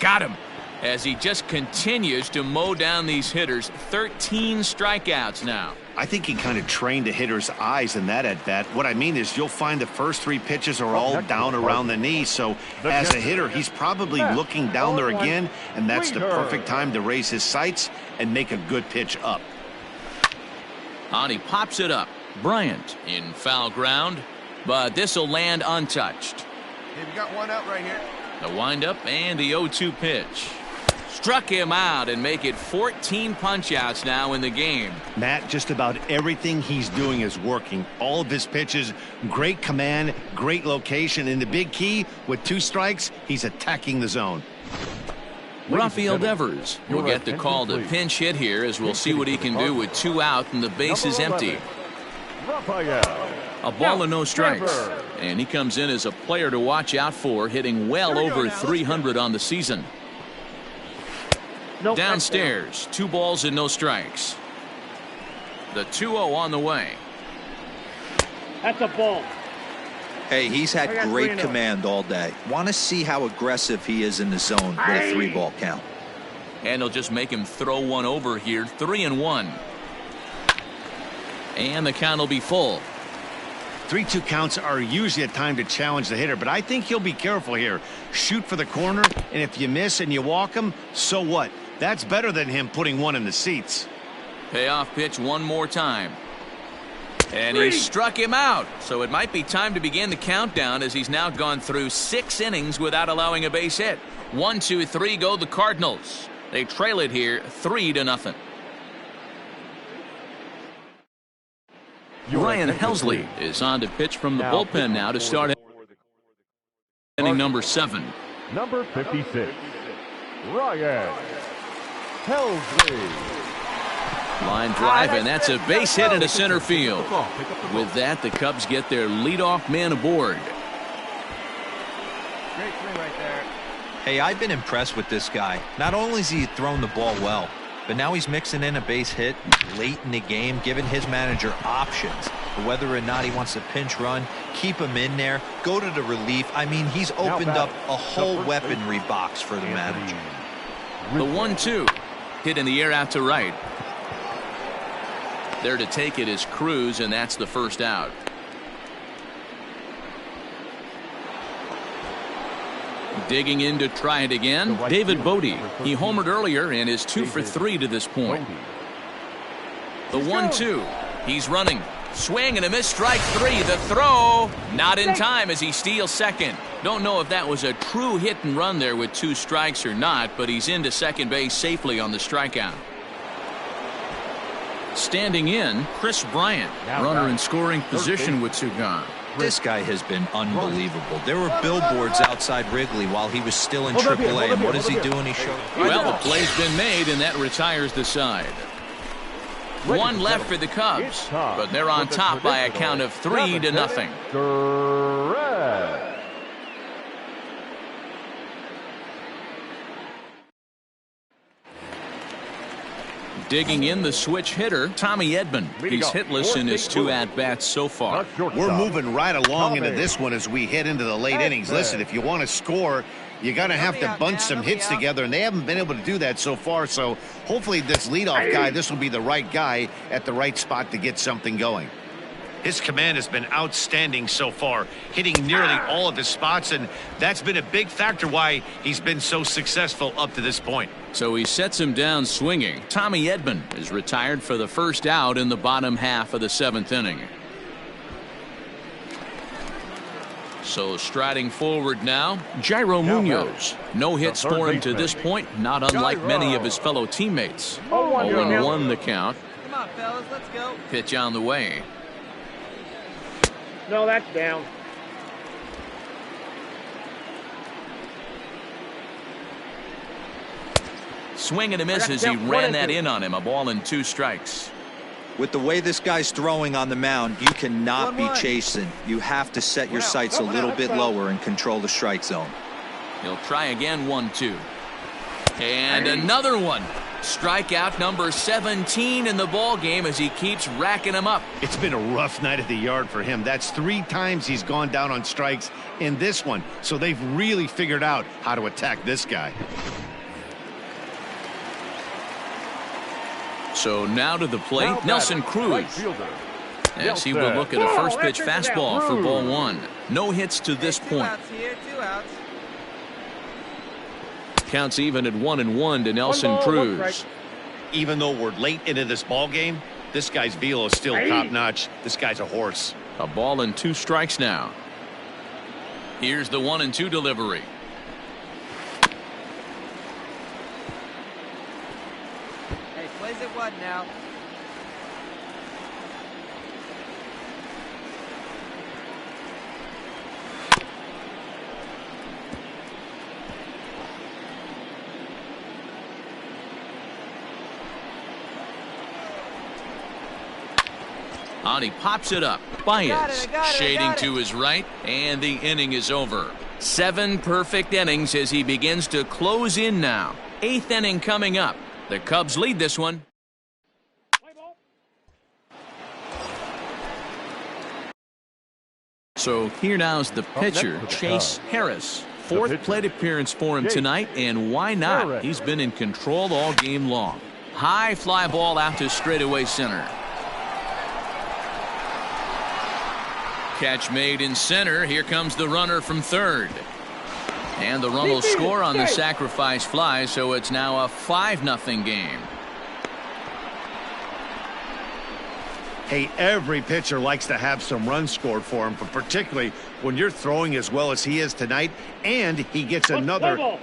Got him. As he just continues to mow down these hitters. 13 strikeouts now. I think he kind of trained the hitter's eyes in that at-bat. What I mean is you'll find the first 3 pitches are all down around the knee. So as a hitter, he's probably looking down there again, and that's the perfect time to raise his sights and make a good pitch up. On he pops it up. Bryant in foul ground, but this will land untouched. Hey, we got one out right here. The windup and the 0-2 pitch. Struck him out and make it 14 punch-outs now in the game. Matt, just about everything he's doing is working. All of his pitches, great command, great location, and the big key, with 2 strikes, he's attacking the zone. Rafael Devers will get the call to pinch hit here, as we'll see what he can do with 2 out and the base is empty. A ball and no strikes. And he comes in as a player to watch out for, hitting well over 300 on the season. Downstairs, 2 balls and no strikes. The 2-0 on the way. That's a ball. Hey, he's had great command all day. Want to see how aggressive he is in the zone with a 3-ball count. And he'll just make him throw one over here. 3-1. And the count will be full. 3-2 counts are usually a time to challenge the hitter, but I think he'll be careful here. Shoot for the corner, and if you miss and you walk him, so what? That's better than him putting one in the seats. Payoff pitch one more time. And he struck him out. So it might be time to begin the countdown, as he's now gone through 6 innings without allowing a base hit. 1, 2, 3 go the Cardinals. They trail it here 3-0. Ryan Helsley is on to pitch from the bullpen now to start inning number 7. Number 56, Ryan Helsley. Line drive, and that's a base hit into center field. With that, the Cubs get their leadoff man aboard. Great swing right there. Hey, I've been impressed with this guy. Not only has he thrown the ball well, but now he's mixing in a base hit late in the game, giving his manager options for whether or not he wants to pinch run, keep him in there, go to the relief. I mean, he's opened up a whole weaponry box for the manager. The 1-2 hit in the air out to right. There to take it is Cruz, and that's the first out. Digging in to try it again, David Bodie. He homered earlier and is 2 for 3 to this point. The 1-2. He's running. Swing and a miss, strike 3. The throw, not in time as he steals second. Don't know if that was a true hit and run there with 2 strikes or not, but he's into second base safely on the strikeout. Standing in, Chris Bryant, runner in scoring position with two gone. This guy has been unbelievable. There were billboards outside Wrigley while he was still in AAA, and what is he doing? He showed. Well, the play's been made, and that retires the side. One left for the Cubs, but they're on top by a count of 3-0. Digging in the switch hitter, Tommy Edman. He's hitless in his 2 at-bats so far. We're moving right along into this one as we head into the late innings. Listen, if you want to score, you're going to have to bunch some hits together, and they haven't been able to do that so far. So hopefully this leadoff guy, this will be the right guy at the right spot to get something going. His command has been outstanding so far, hitting nearly all of his spots, and that's been a big factor why he's been so successful up to this point. So he sets him down swinging. Tommy Edman is retired for the first out in the bottom half of the 7th inning. So striding forward now, Jairo Munoz. No hits for him to this point, not unlike many of his fellow teammates. 0-1 the count. Come on, fellas, let's go. Pitch on the way. No, that's down. Swing and a miss as he ran that in on him. A ball and 2 strikes. With the way this guy's throwing on the mound, you cannot be chasing. You have to set your sights a little bit lower and control the strike zone. He'll try again, 1-2. And another one. Strikeout number 17 in the ball game as he keeps racking them up. It's been a rough night at the yard for him. That's 3 times he's gone down on strikes in this one. So they've really figured out how to attack this guy. So now to the plate, Nelson Cruz. As he will look at a first pitch fastball for ball 1. No hits to this point. 2 outs here, 2 outs. Counts even at 1-1 to Nelson Cruz. Even though we're late into this ball game, this guy's velo is still top-notch. This guy's a horse. A ball and 2 strikes now. Here's the 1-2 delivery. Hey, plays it 1 now. On he pops it up. Baez shading to his right, and the inning is over. 7 perfect innings as he begins to close in now. 8th inning coming up. The Cubs lead this one. So here now's the pitcher, Chase Harris. 4th plate appearance for him tonight, and why not? He's been in control all game long. High fly ball out to straightaway center. Catch made in center. Here comes the runner from third. And the run will score on the sacrifice fly, so it's now a 5-0 game. Hey, every pitcher likes to have some runs scored for him, but particularly when you're throwing as well as he is tonight, and he gets another.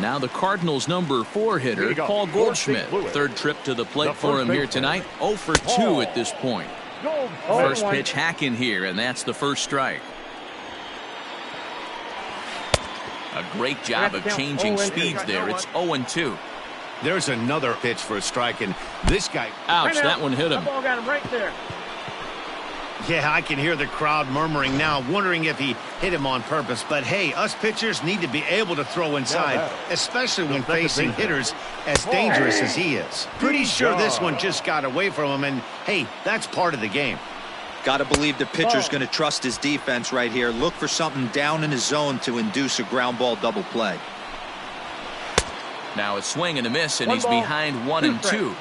Now the Cardinals' number 4 hitter, Paul Goldschmidt. 3rd trip to the plate for him here tonight. 0 for 2 at this point. First pitch hacking here, and that's the first strike. A great job of changing speeds there. It's 0-2. There's another pitch for a strike, and this guy. Ouch, that one hit him. That ball got him right there. Yeah, I can hear the crowd murmuring now, wondering if he hit him on purpose. But hey, us pitchers need to be able to throw inside, especially when facing hitters as dangerous as he is. Pretty sure this one just got away from him, and hey, that's part of the game. Got to believe the pitcher's going to trust his defense right here. Look for something down in his zone to induce a ground ball double play. Now a swing and a miss, and he's behind 1-2.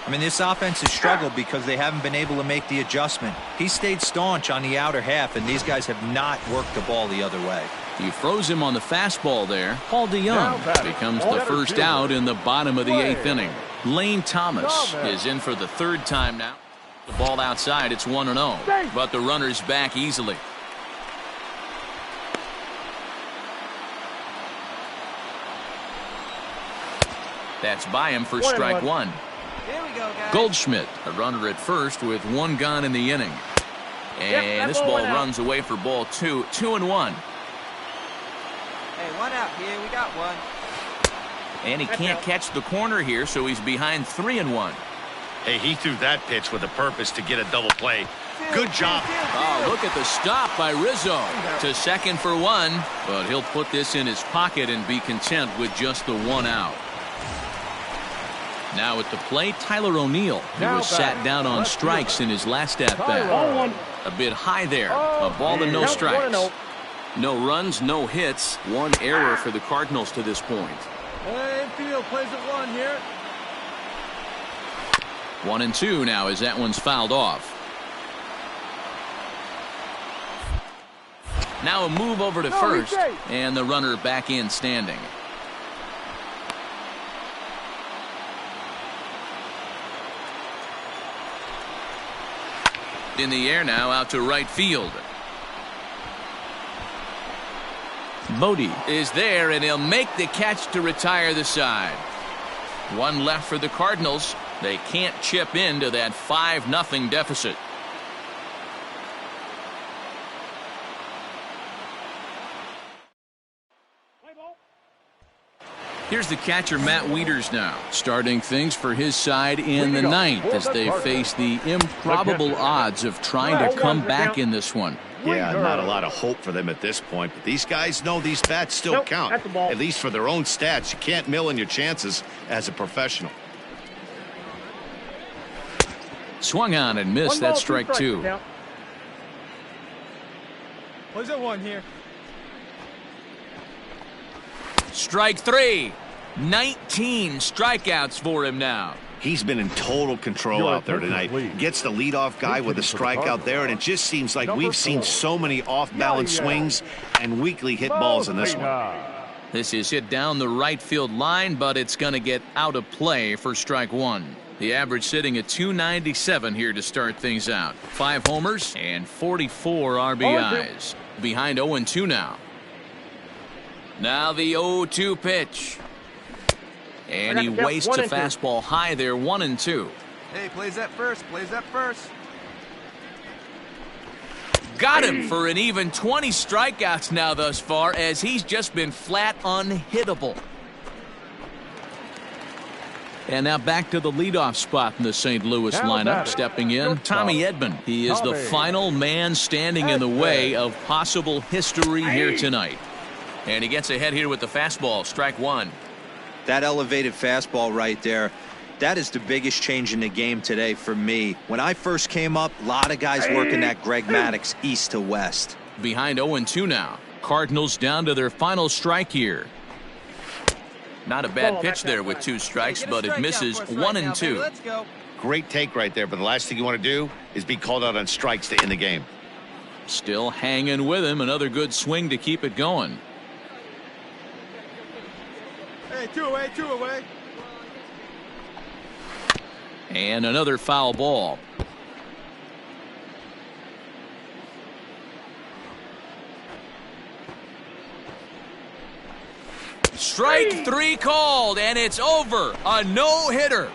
I mean, this offense has struggled because they haven't been able to make the adjustment. He stayed staunch on the outer half, and these guys have not worked the ball the other way. He throws him on the fastball there. Paul DeYoung becomes the first out in the bottom of the 8th inning. Lane Thomas is in for the 3rd time now. The ball outside, it's 1-0, but the runner's back easily. That's by him for strike 1. Here we go, guys. Goldschmidt, a runner at first with 1 gone in the inning. And this ball runs away for ball 2, 2-1. Hey, 1 out here. We got 1. And he can't catch the corner here, so he's behind 3-1. Hey, he threw that pitch with a purpose to get a double play. Good job. Oh, look at the stop by Rizzo. To second for 1, but he'll put this in his pocket and be content with just the 1 out. Now at the plate, Tyler O'Neill, who was sat down on strikes in his last at-bat. A bit high there. A ball and no strikes. No runs, no hits. 1 error for the Cardinals to this point. Infield plays at 1 here. 1-2 now as that one's fouled off. Now a move over to first, and the runner back in standing. In the air now, out to right field. Bodie is there, and he'll make the catch to retire the side. 1 left for the Cardinals. They can't chip into that 5-0 deficit. Here's the catcher, Matt Wieters, now, starting things for his side in the 9th as they face the improbable odds of trying to come back in this one. Yeah, not a lot of hope for them at this point, but these guys know these bats still count. At least for their own stats. You can't mill in your chances as a professional. Swung on and missed. That's strike 2. Plays at 1 here. Strike 3. 19 strikeouts for him now. He's been in total control out there tonight. Gets the leadoff guy with a strikeout there, and it just seems like we've seen so many off-balance swings and weakly hit balls in this one. This is hit down the right field line, but it's going to get out of play for strike 1. The average sitting at 297 here to start things out. 5 homers and 44 RBIs. Behind 0-2 now. Now the 0-2 pitch. And he wastes a fastball high there, 1-2. Hey, plays that first. Plays that first. Got him for an even 20 strikeouts now thus far, as he's just been flat unhittable. And now back to the leadoff spot in the St. Louis lineup. Stepping in, Tommy Edman. He is the final man standing in the way of possible history here tonight. And he gets ahead here with the fastball, strike 1. That elevated fastball right there, that is the biggest change in the game today for me. When I first came up, a lot of guys working that Greg Maddux east to west. Behind 0-2 now. Cardinals down to their final strike here. Not a bad pitch there with 2 strikes, but it misses 1-2. Let's go. Great take right there, but the last thing you want to do is be called out on strikes to end the game. Still hanging with him. Another good swing to keep it going. Hey, 2 away, 2 away. And another foul ball. Strike 3 called, and it's over. A no-hitter.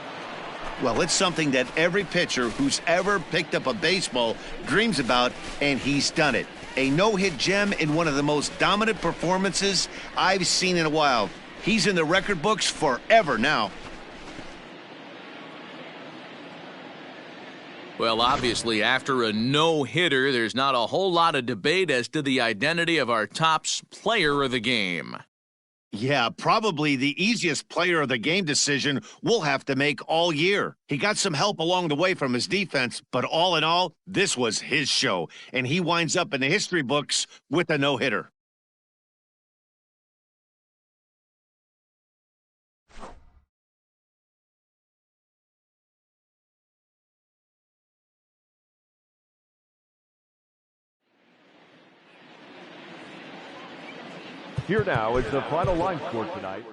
Well, it's something that every pitcher who's ever picked up a baseball dreams about, and he's done it. A no-hit gem in one of the most dominant performances I've seen in a while. He's in the record books forever now. Well, obviously, after a no-hitter, there's not a whole lot of debate as to the identity of our top player of the game. Yeah, probably the easiest player of the game decision we'll have to make all year. He got some help along the way from his defense, but all in all, this was his show, and he winds up in the history books with a no-hitter. Here now is the final line score tonight.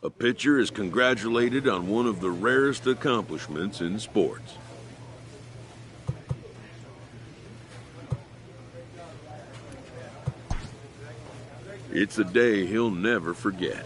A pitcher is congratulated on one of the rarest accomplishments in sports. It's a day he'll never forget.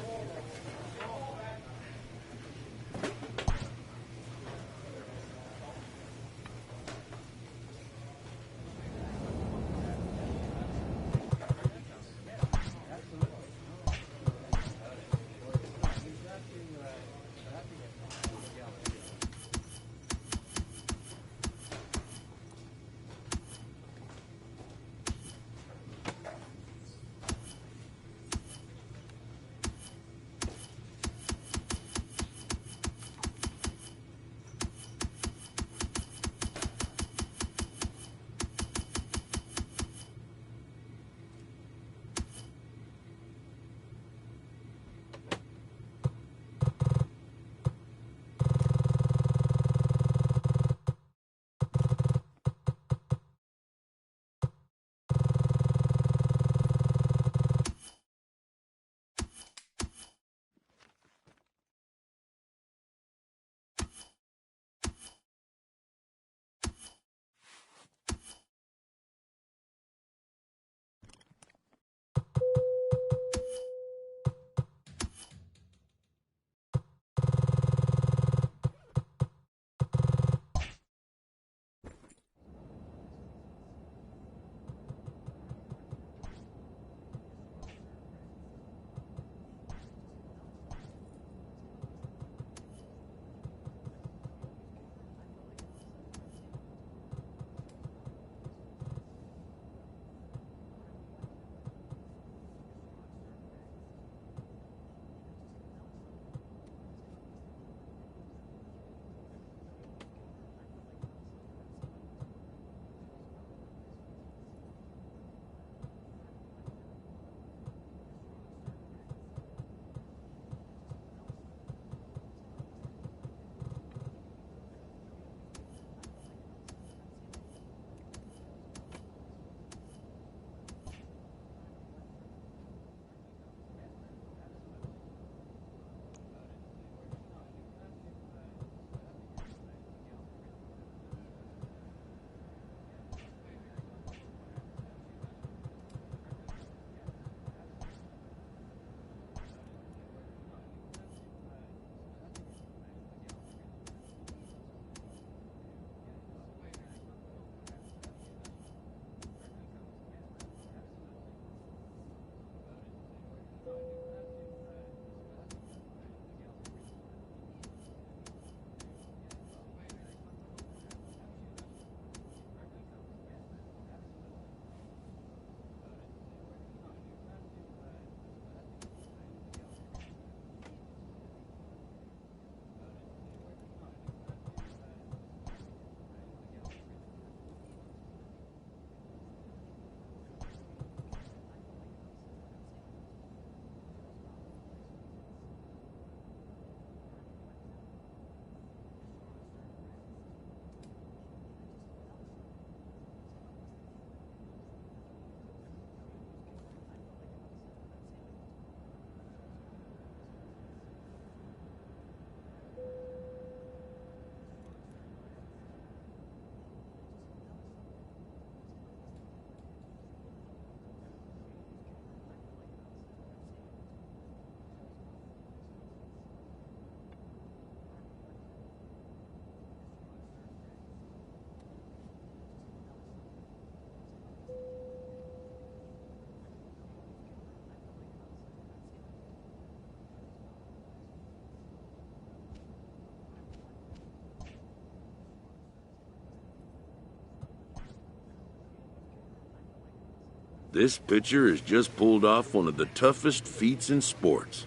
This pitcher has just pulled off one of the toughest feats in sports.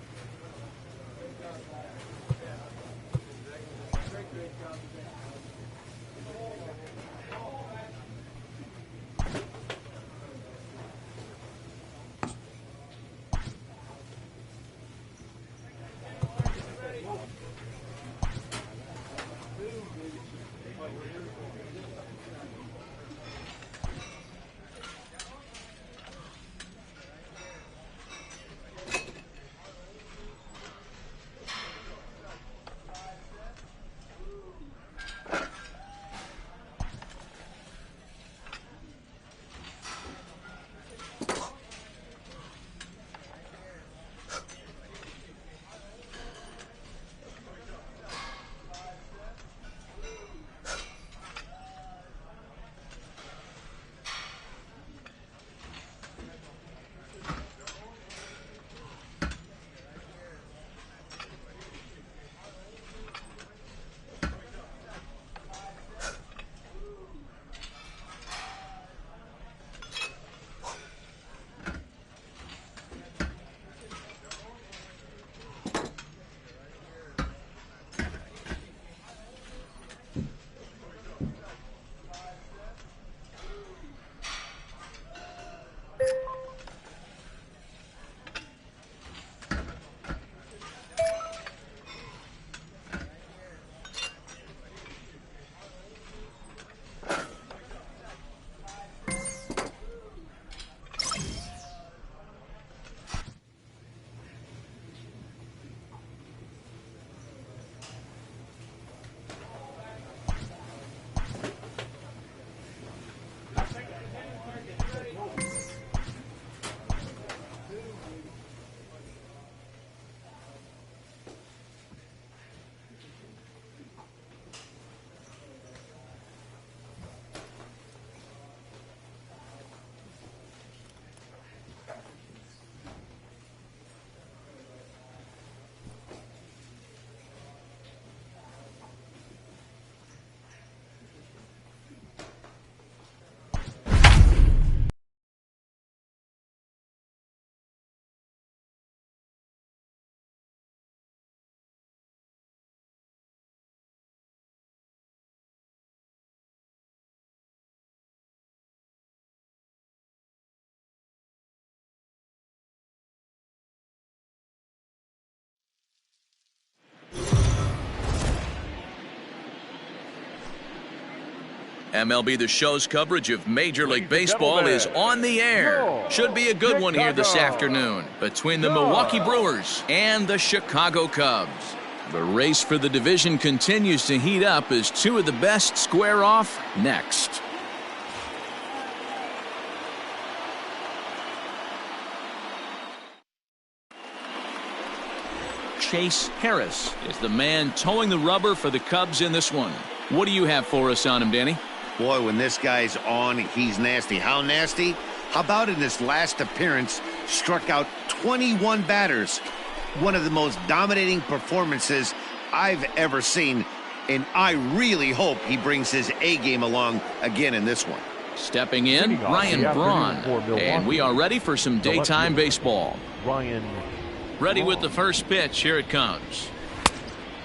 MLB The Show's coverage of Major League Baseball is on the air. Should be a good one here this afternoon between the Milwaukee Brewers and the Chicago Cubs. The race for the division continues to heat up as two of the best square off next. Chase Harris is the man towing the rubber for the Cubs in this one. What do you have for us on him, Danny? Boy, when this guy's on, he's nasty. How nasty? How about in his last appearance, struck out 21 batters. One of the most dominating performances I've ever seen, and I really hope he brings his A game along again in this one. Stepping in, Ryan Braun, and we are ready for some daytime baseball. Ready with the first pitch. Here it comes.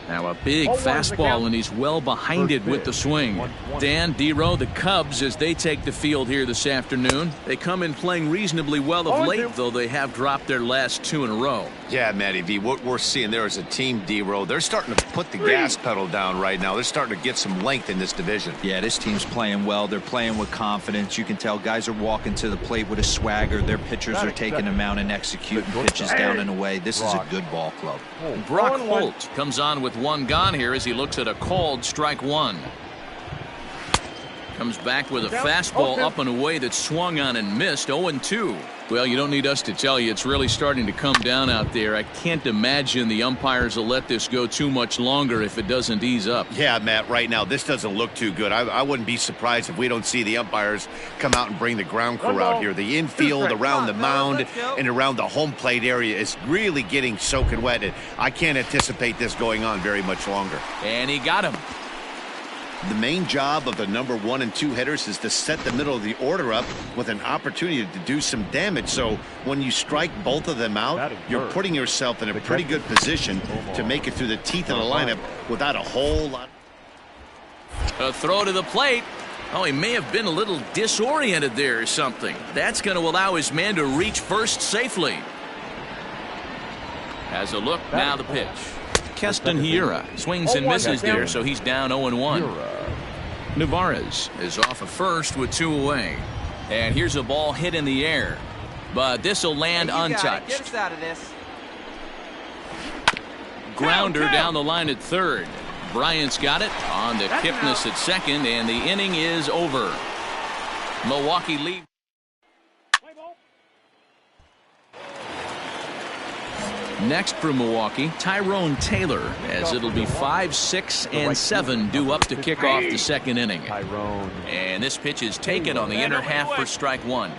Now a big fastball, and he's well behind it with the swing. Dan, D-Row, the Cubs, as they take the field here this afternoon, they come in playing reasonably well of late, though they have dropped their last two in a row. Yeah, Matty V, what we're seeing there is a team, D-Row. They're starting to put the gas pedal down right now. They're starting to get some length in this division. Yeah, this team's playing well. They're playing with confidence. You can tell guys are walking to the plate with a swagger. Their pitchers are taking them out and executing pitches down and away. This is a good ball club. Brock Holt comes on with one gone here as he looks at a called strike one. Comes back with a fastball up and away that swung on and missed. 0-2. Well, you don't need us to tell you it's really starting to come down out there. I can't imagine the umpires will let this go too much longer if it doesn't ease up. Yeah, Matt, right now this doesn't look too good. I wouldn't be surprised if we don't see the umpires come out and bring the ground crew out here. The infield around the mound and around the home plate area is really getting soaking wet. And I can't anticipate this going on very much longer. And he got him. The main job of the number 1 and 2 hitters is to set the middle of the order up with an opportunity to do some damage. So when you strike both of them out, you're putting yourself in a pretty good position to make it through the teeth of the lineup without a whole lot. A throw to the plate. Oh, he may have been a little disoriented there or something. That's going to allow his man to reach first safely. Has a look, now the pitch. Keston Hyea swings and misses there, so he's down 0-1. Navarez is off of first with 2 away. And here's a ball hit in the air. But this will land untouched. Get us out of this. Grounder down the line at third. Bryant's got it on the Kipnis at second, and the inning is over. Milwaukee lead. Next for Milwaukee, Tyrone Taylor, as it'll be 5, 6, and 7 due up to kick off the second inning. And this pitch is taken on the inner half for strike 1.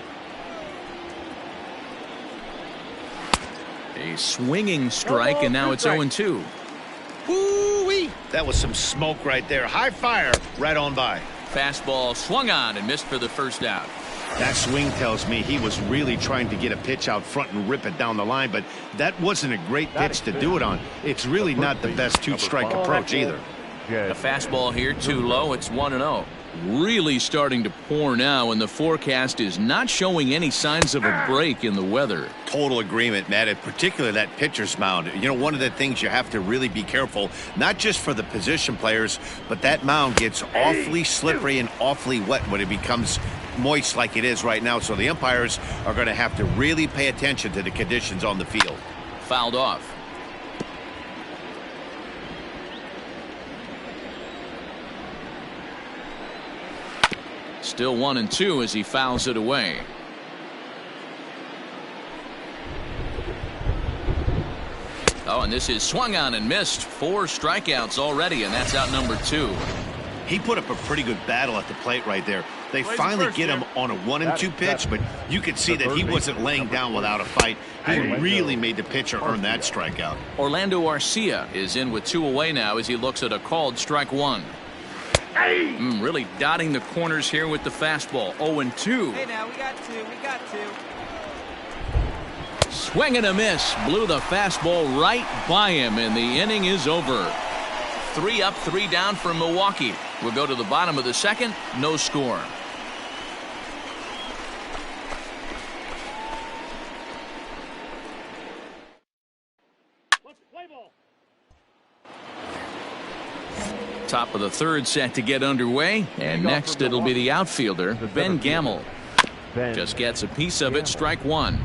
A swinging strike, and now it's 0-2. Woo-wee! That was some smoke right there. High fire right on by. Fastball swung on and missed for the first out. That swing tells me he was really trying to get a pitch out front and rip it down the line, but that wasn't a great pitch to do it on. It's really not the best 2-strike approach either. A fastball here too low. It's 1-0. Really starting to pour now, and the forecast is not showing any signs of a break in the weather. Total agreement, Matt, and particularly that pitcher's mound. You know, one of the things you have to really be careful, not just for the position players, but that mound gets awfully slippery and awfully wet when it becomes moist like it is right now. So the umpires are going to have to really pay attention to the conditions on the field. Fouled off. Still 1-2 as he fouls it away. Oh, and this is swung on and missed. 4 strikeouts already, and that's out number 2. He put up a pretty good battle at the plate right there. They finally get him on a 1-2 pitch, but you could see that he wasn't laying down without a fight. He really made the pitcher earn that strikeout. Orlando Arcia is in with 2 away now as he looks at a called strike 1. Really dotting the corners here with the fastball. 0-2. Hey, now we got 2. We got 2. Swing and a miss. Blew the fastball right by him, and the inning is over. 3 up, 3 down for Milwaukee. We'll go to the bottom of the second. No score. Top of the third set to get underway, and next it'll be the outfielder, Ben Gamel. Just gets a piece of it, strike 1.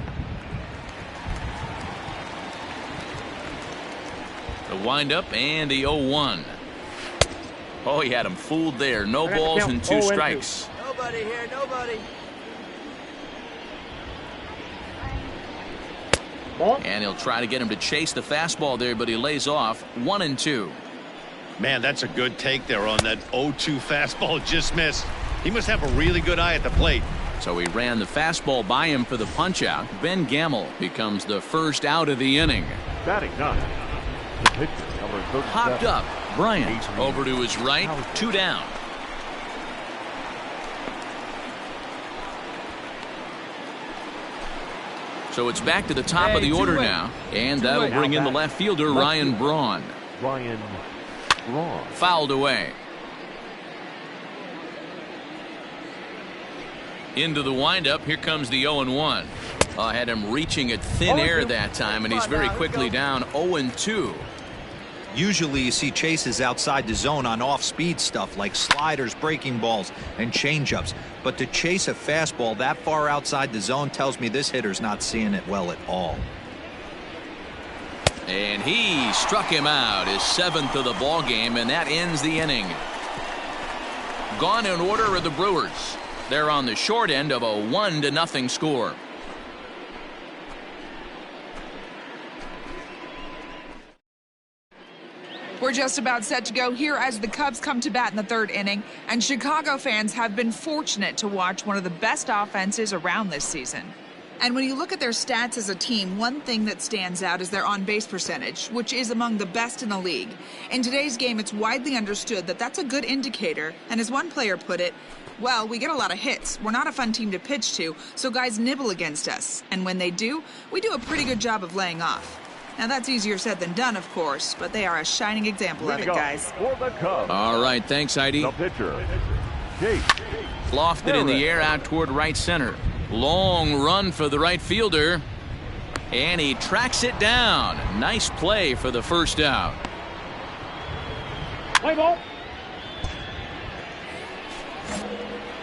The windup and the 0-1. Oh, he had him fooled there. No balls and 2 strikes. Nobody here, nobody. And he'll try to get him to chase the fastball there, but he lays off. 1-2. Man, that's a good take there on that 0-2 fastball. Just missed. He must have a really good eye at the plate. So he ran the fastball by him for the punch out. Ben Gamel becomes the first out of the inning. Batting 9. The pitcher, number 37. Hopped up. Bryant over to his right. 2 down. So it's back to the top of the order now. And that'll bring in the left fielder, Ryan Braun. Ryan Braun. Fouled away. Into the windup. Here comes the 0-1. I had him reaching at thin air that time, and he's very quickly down 0-2. Usually you see chases outside the zone on off-speed stuff like sliders, breaking balls, and changeups. But to chase a fastball that far outside the zone tells me this hitter's not seeing it well at all. And he struck him out, his 7th of the ball game, and that ends the inning. Gone in order are the Brewers. They're on the short end of a 1-0 score. We're just about set to go here as the Cubs come to bat in the 3rd inning, and Chicago fans have been fortunate to watch one of the best offenses around this season. And when you look at their stats as a team, one thing that stands out is their on-base percentage, which is among the best in the league. In today's game, it's widely understood that that's a good indicator, and as one player put it, well, we get a lot of hits. We're not a fun team to pitch to, so guys nibble against us. And when they do, we do a pretty good job of laying off. Now, that's easier said than done, of course, but they are a shining example of it, guys. All right, thanks, Heidi. The pitcher, Jake. Lofted in the air out toward right center. Long run for the right fielder. And he tracks it down. Nice play for the first out. Play ball.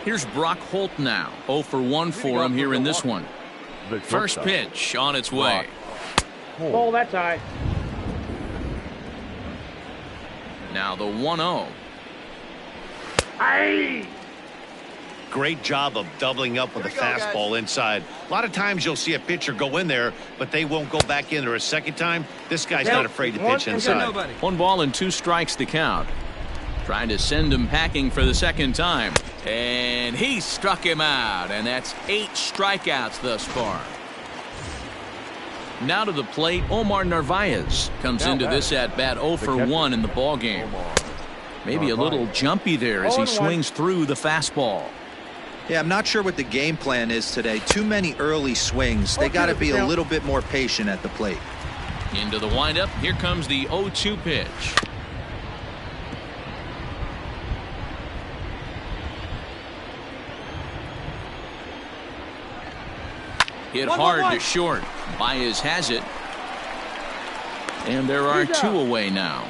Here's Brock Holt now. 0 for 1 for him here in this one. First pitch on its way. Ball, that's high. Now the 1-0. Aye. Great job of doubling up with a fastball inside. A lot of times you'll see a pitcher go in there, but they won't go back in there a second time. This guy's not afraid to pitch inside. 1 ball and 2 strikes to count. Trying to send him packing for the second time. And he struck him out. And that's 8 strikeouts thus far. Now to the plate, Omar Narvaez comes into this at-bat 0 for 1 in the ballgame. Maybe a little jumpy there as he swings through the fastball. Yeah, I'm not sure what the game plan is today. Too many early swings. They got to be a little bit more patient at the plate. Into the windup. Here comes the 0-2 pitch. Hit hard to short. Baez has it. And there are 2 away now.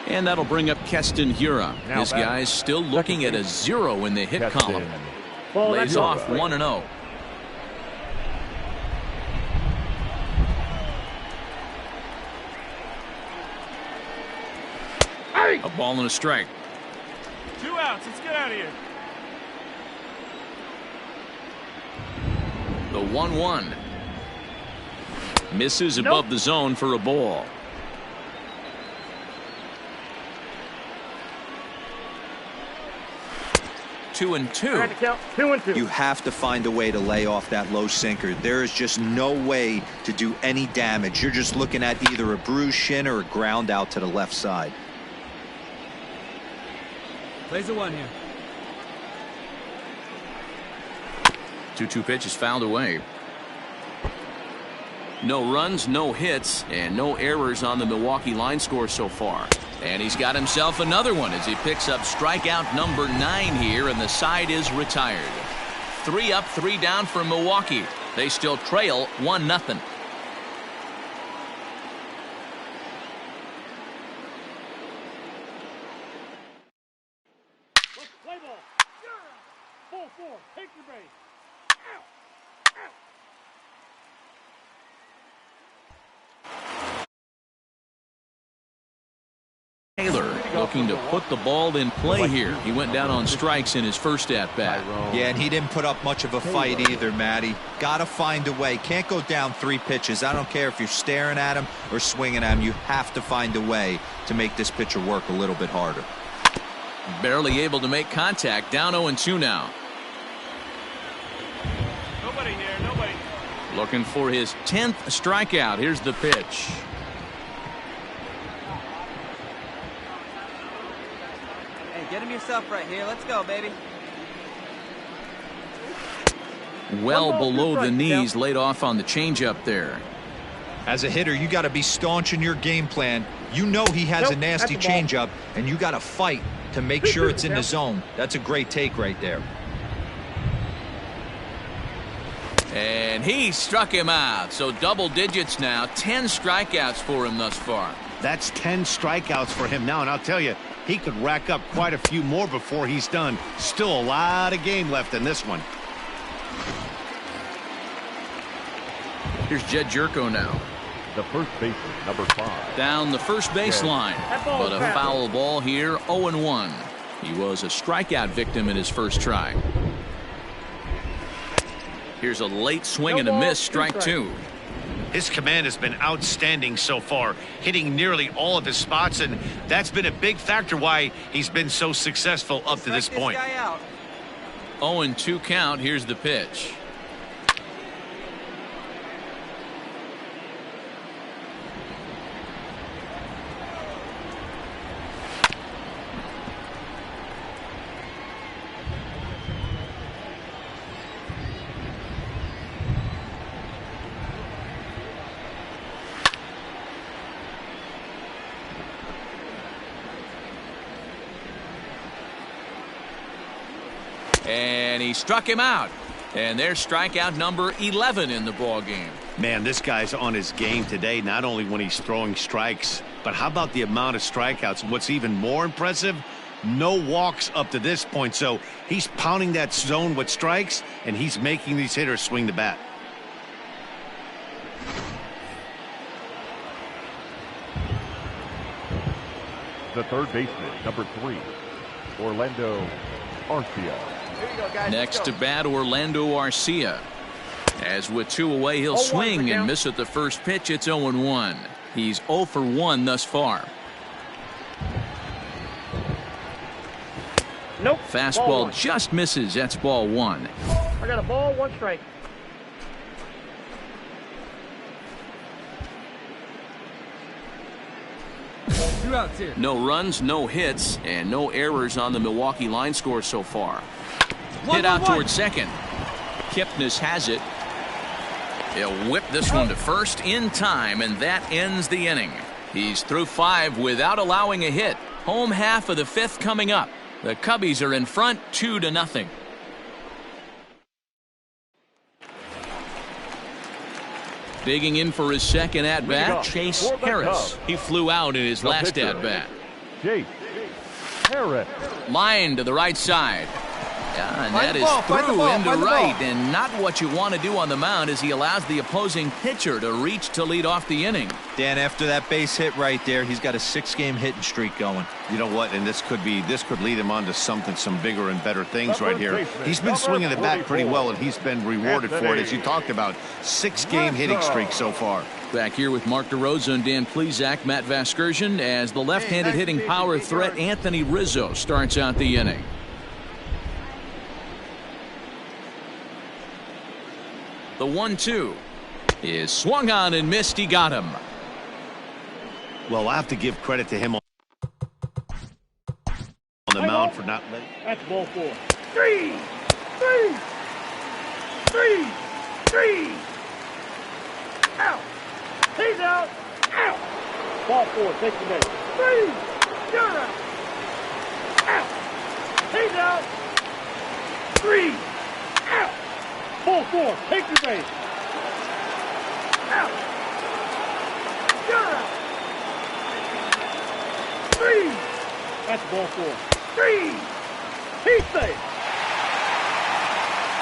And that'll bring up Keston Hyea. This guy's still looking at a 0 in the hit column. Lays off 1-0. A ball and a strike. 2 outs. Let's get out of here. The 1-1. Misses above the zone for a ball. Two and two. 2-2. You have to find a way to lay off that low sinker. There is just no way to do any damage. You're just looking at either a bruised shin or a ground out to the left side. Plays the 1 here. 2-2 pitch is fouled away. No runs, no hits, and no errors on the Milwaukee line score so far. And he's got himself another one as he picks up strikeout number 9 here, and the side is retired. 3 up, 3 down for Milwaukee. They still trail 1-0. Play ball. Ball 4. Take your base. Taylor looking to put the ball in play here. He went down on strikes in his first at-bat. Yeah, and he didn't put up much of a fight either, Matty. Got to find a way. Can't go down 3 pitches. I don't care if you're staring at him or swinging at him. You have to find a way to make this pitcher work a little bit harder. Barely able to make contact. Down 0-2 now. Nobody here. Nobody. Looking for his 10th strikeout. Here's the pitch. Get him yourself right here. Let's go, baby. Well below the knees, laid off on the changeup there. As a hitter, you got to be staunch in your game plan. You know he has a nasty changeup, and you got to fight to make sure it's in the zone. That's a great take right there. And he struck him out. So double digits now. 10 strikeouts for him thus far. That's 10 strikeouts for him now, and I'll tell you, he could rack up quite a few more before he's done. Still a lot of game left in this one. Here's Jed Jerko now. The first baseman, number 5. Down the first baseline. But a foul ball here, 0-1. He was a strikeout victim in his first try. Here's a late swing and a miss, strike 2. His command has been outstanding so far, hitting nearly all of his spots, and that's been a big factor why he's been so successful up to this point. 0-2 count. Here's the pitch. And he struck him out. And there's strikeout number 11 in the ball game. Man, this guy's on his game today, not only when he's throwing strikes, But how about the amount of strikeouts? What's even more impressive, no walks up to this point. So he's pounding that zone with strikes, and he's making these hitters swing the bat. The third baseman, number 3, Orlando Arcia. Next to bat, Orlando Arcia. As with 2 away, he'll swing and miss at the first pitch. It's 0-1. He's 0 for 1 thus far. Nope. Fastball just misses. That's ball 1. I got a ball, 1 strike. No runs, no hits, and no errors on the Milwaukee line score so far. Hit out towards second. Kipnis has it. He'll whip this one to first in time, and that ends the inning. He's through 5 without allowing a hit. Home half of the 5th coming up. The Cubbies are in front 2-0. Digging in for his second at-bat, Chase Harris. He flew out in his last at-bat. Chase Harris. Line to the right side. And that is through into right, and not what you want to do on the mound as he allows the opposing pitcher to reach to lead off the inning. Dan, after that base hit right there, he's got a 6-game hitting streak going. You know what? And this could lead him on to some bigger and better things right here. He's been swinging the bat pretty well, and he's been rewarded for it, as you talked about. 6-game hitting streak so far. Back here with Mark DeRosa and Dan Plesac, Matt Vasgersian, as the left-handed hitting power threat Anthony Rizzo starts out the inning. The 1-2 is swung on and missed. He got him. Well, I have to give credit to him on the mound for not letting. That's ball 4. 3. Out. He's out. Out. Ball 4. Take the base. 3. You're out. Out. He's out. 3. Out. Ball 4. Take the base. Out. You're out. 3. That's ball 4. 3. He's safe.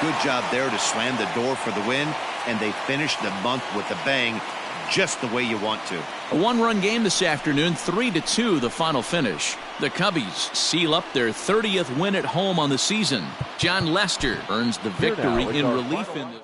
Good job there to slam the door for the win, and they finished the month with a bang, just the way you want to. A 1-run game this afternoon, 3-2 the final finish. The Cubbies seal up their 30th win at home on the season. John Lester earns the victory in relief in the